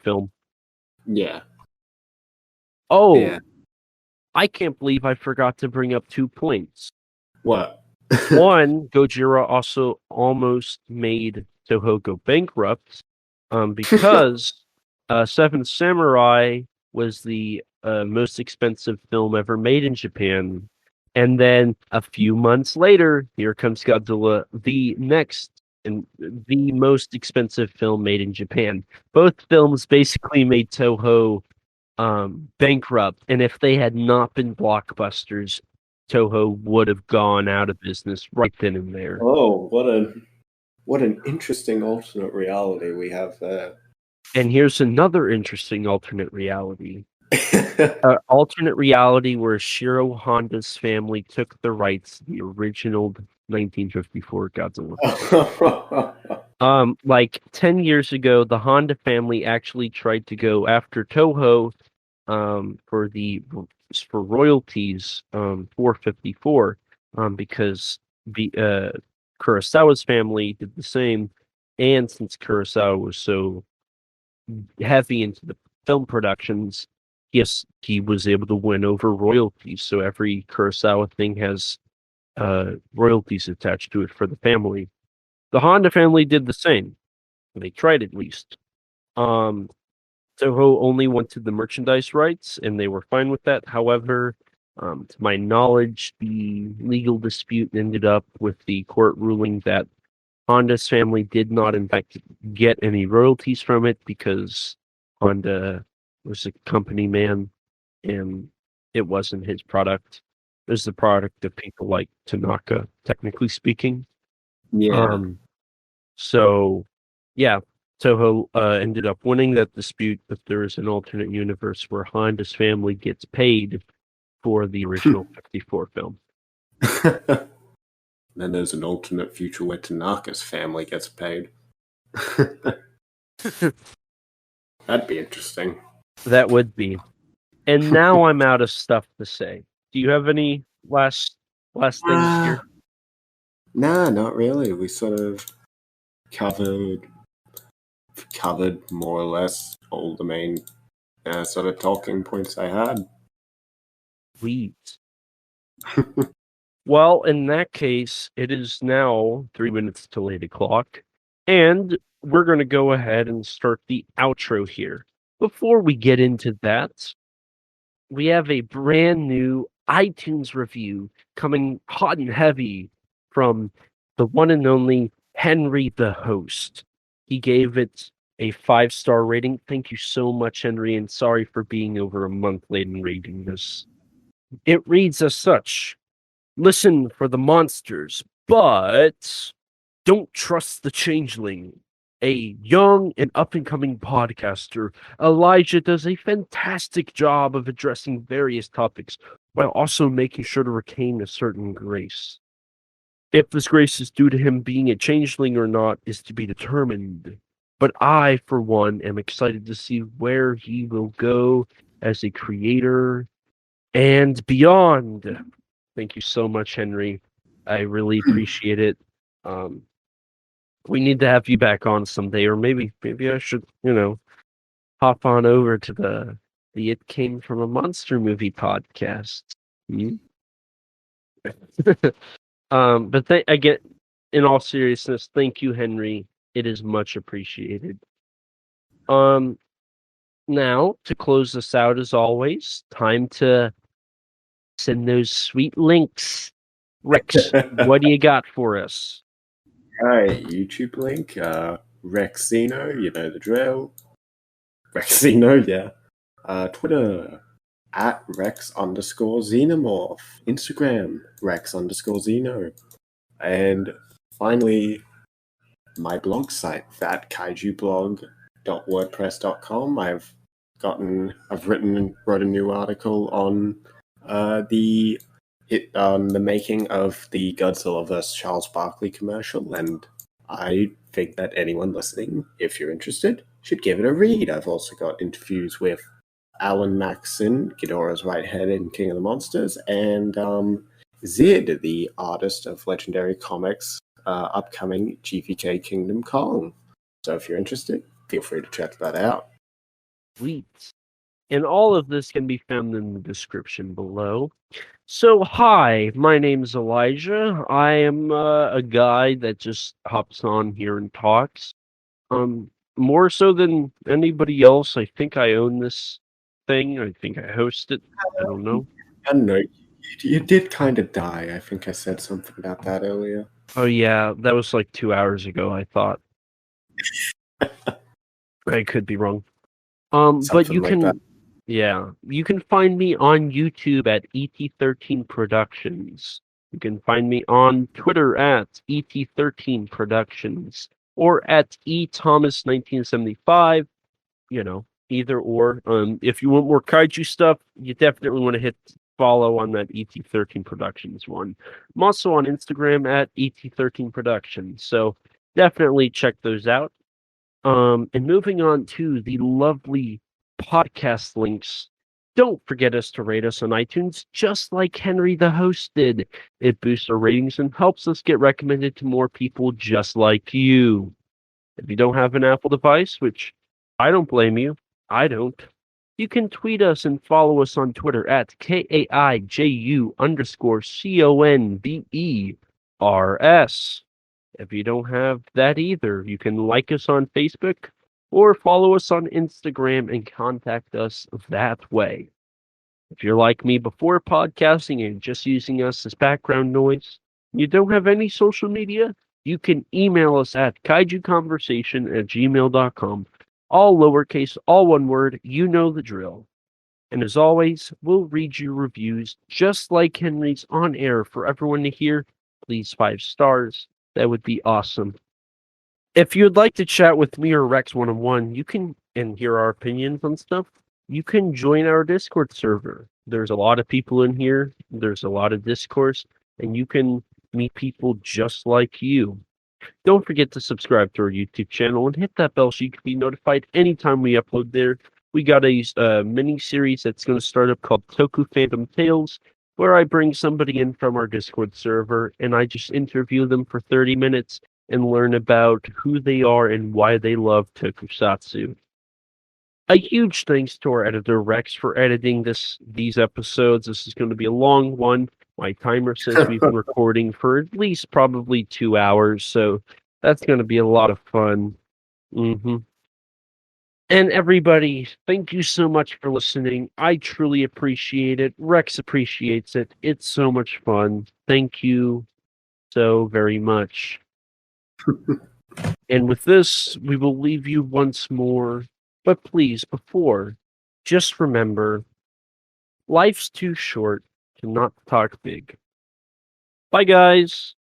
film. Yeah. Oh, Yeah. I can't believe I forgot to bring up 2 points. What? One, Gojira also almost made Toho go bankrupt, because Seven Samurai was the most expensive film ever made in Japan. And then a few months later, here comes Godzilla, the next and the most expensive film made in Japan. Both films basically made Toho bankrupt, and if they had not been blockbusters, Toho would have gone out of business right then and there. Oh, what an interesting alternate reality we have there. And here's another interesting alternate reality. Alternate reality where Ishiro Honda's family took the rights to the original 1954 Godzilla film. Like 10 years ago, the Honda family actually tried to go after Toho for royalties for 54, because Kurosawa's family did the same, and since Kurosawa was so heavy into the film productions, yes, he was able to win over royalties. So every Kurosawa thing has royalties attached to it for the family. The Honda family did the same. They tried at least. Toho only wanted the merchandise rights, and they were fine with that. However, to my knowledge, the legal dispute ended up with the court ruling that Honda's family did not, in fact, get any royalties from it because Honda was a company man and it wasn't his product. It was the product of people like Tanaka, technically speaking. Yeah. So, yeah, Toho ended up winning that dispute, but there is an alternate universe where Honda's family gets paid for the original 54 film. Then there's an alternate future where Tanaka's family gets paid. That'd be interesting. That would be. And now I'm out of stuff to say. Do you have any last things here? Nah, not really. We sort of covered more or less all the main sort of talking points I had. Sweet. Well, in that case, it is now 3 minutes till 8 o'clock, and we're going to go ahead and start the outro here. Before we get into that, we have a brand new iTunes review coming hot and heavy from the one and only Henry the host. He gave it a 5-star rating. Thank you so much, Henry, and sorry for being over a month late in reading this. It reads as such: listen for the monsters, but don't trust the changeling. A young and up-and-coming podcaster, Elijah does a fantastic job of addressing various topics while also making sure to retain a certain grace. If this grace is due to him being a changeling or not is to be determined. But I, for one, am excited to see where he will go as a creator and beyond. Thank you so much, Henry. I really appreciate it. We need to have you back on someday, or maybe I should, hop on over to the It Came From a Monster Movie podcast. But again, in all seriousness, thank you, Henry. It is much appreciated. Now to close this out, as always, time to send those sweet links. Rex, what do you got for us? Alright, YouTube link, Xeno, you know the drill. Xeno, yeah. Twitter, at Rex_Xenomorph. Instagram, Rex_Xeno. And finally, my blog site, thatkaijublog.wordpress.com. wrote a new article on the making of the Godzilla vs. Charles Barkley commercial, and I think that anyone listening, if you're interested, should give it a read. I've also got interviews with Alan Maxson, Ghidorah's right head in King of the Monsters, and Zid, the artist of Legendary Comics' upcoming GVK Kingdom Kong. So if you're interested, feel free to check that out. Sweet. And all of this can be found in the description below. So, hi, my name's Elijah. I am a guy that just hops on here and talks. More so than anybody else, I think I own this thing. I think I host it. I don't know. I don't know. You did kind of die. I think I said something about that earlier. Oh, yeah, that was like 2 hours ago, I thought. I could be wrong. But you can... That. Yeah, you can find me on YouTube at ET13 Productions. You can find me on Twitter at ET13 Productions or at eThomas1975. Either or. If you want more kaiju stuff, you definitely want to hit follow on that ET13 Productions one. I'm also on Instagram at ET13 Productions, so definitely check those out. And moving on to the lovely podcast links, don't forget us to rate us on iTunes, just like Henry the host did. It boosts our ratings and helps us get recommended to more people just like you. If you don't have an Apple device, which I don't blame you, I don't, you can tweet us and follow us on Twitter at KAIJU_CONVERS. If you don't have that either, you can like us on Facebook, or follow us on Instagram and contact us that way. If you're like me before podcasting and just using us as background noise, you don't have any social media, you can email us at kaijuconversation@gmail.com. All lowercase, all one word, you know the drill. And as always, we'll read your reviews just like Henry's on air for everyone to hear. Please 5 stars. That would be awesome. If you'd like to chat with me or Rex one-on-one, you can, and hear our opinions on stuff, you can join our Discord server. There's a lot of people in here. There's a lot of discourse, and you can meet people just like you. Don't forget to subscribe to our YouTube channel and hit that bell so you can be notified anytime we upload there. We got a mini series that's going to start up called Toku Phantom Tales, where I bring somebody in from our Discord server and I just interview them for 30 minutes and learn about who they are and why they love Tokusatsu. A huge thanks to our editor Rex for editing these episodes. This is going to be a long one. My timer says we've been recording for at least probably 2 hours, so that's going to be a lot of fun. And everybody, thank you so much for listening. I truly appreciate it. Rex appreciates it. It's so much fun. Thank you so very much. And with this, we will leave you once more. But please, just remember, life's too short to not talk big. Bye, guys.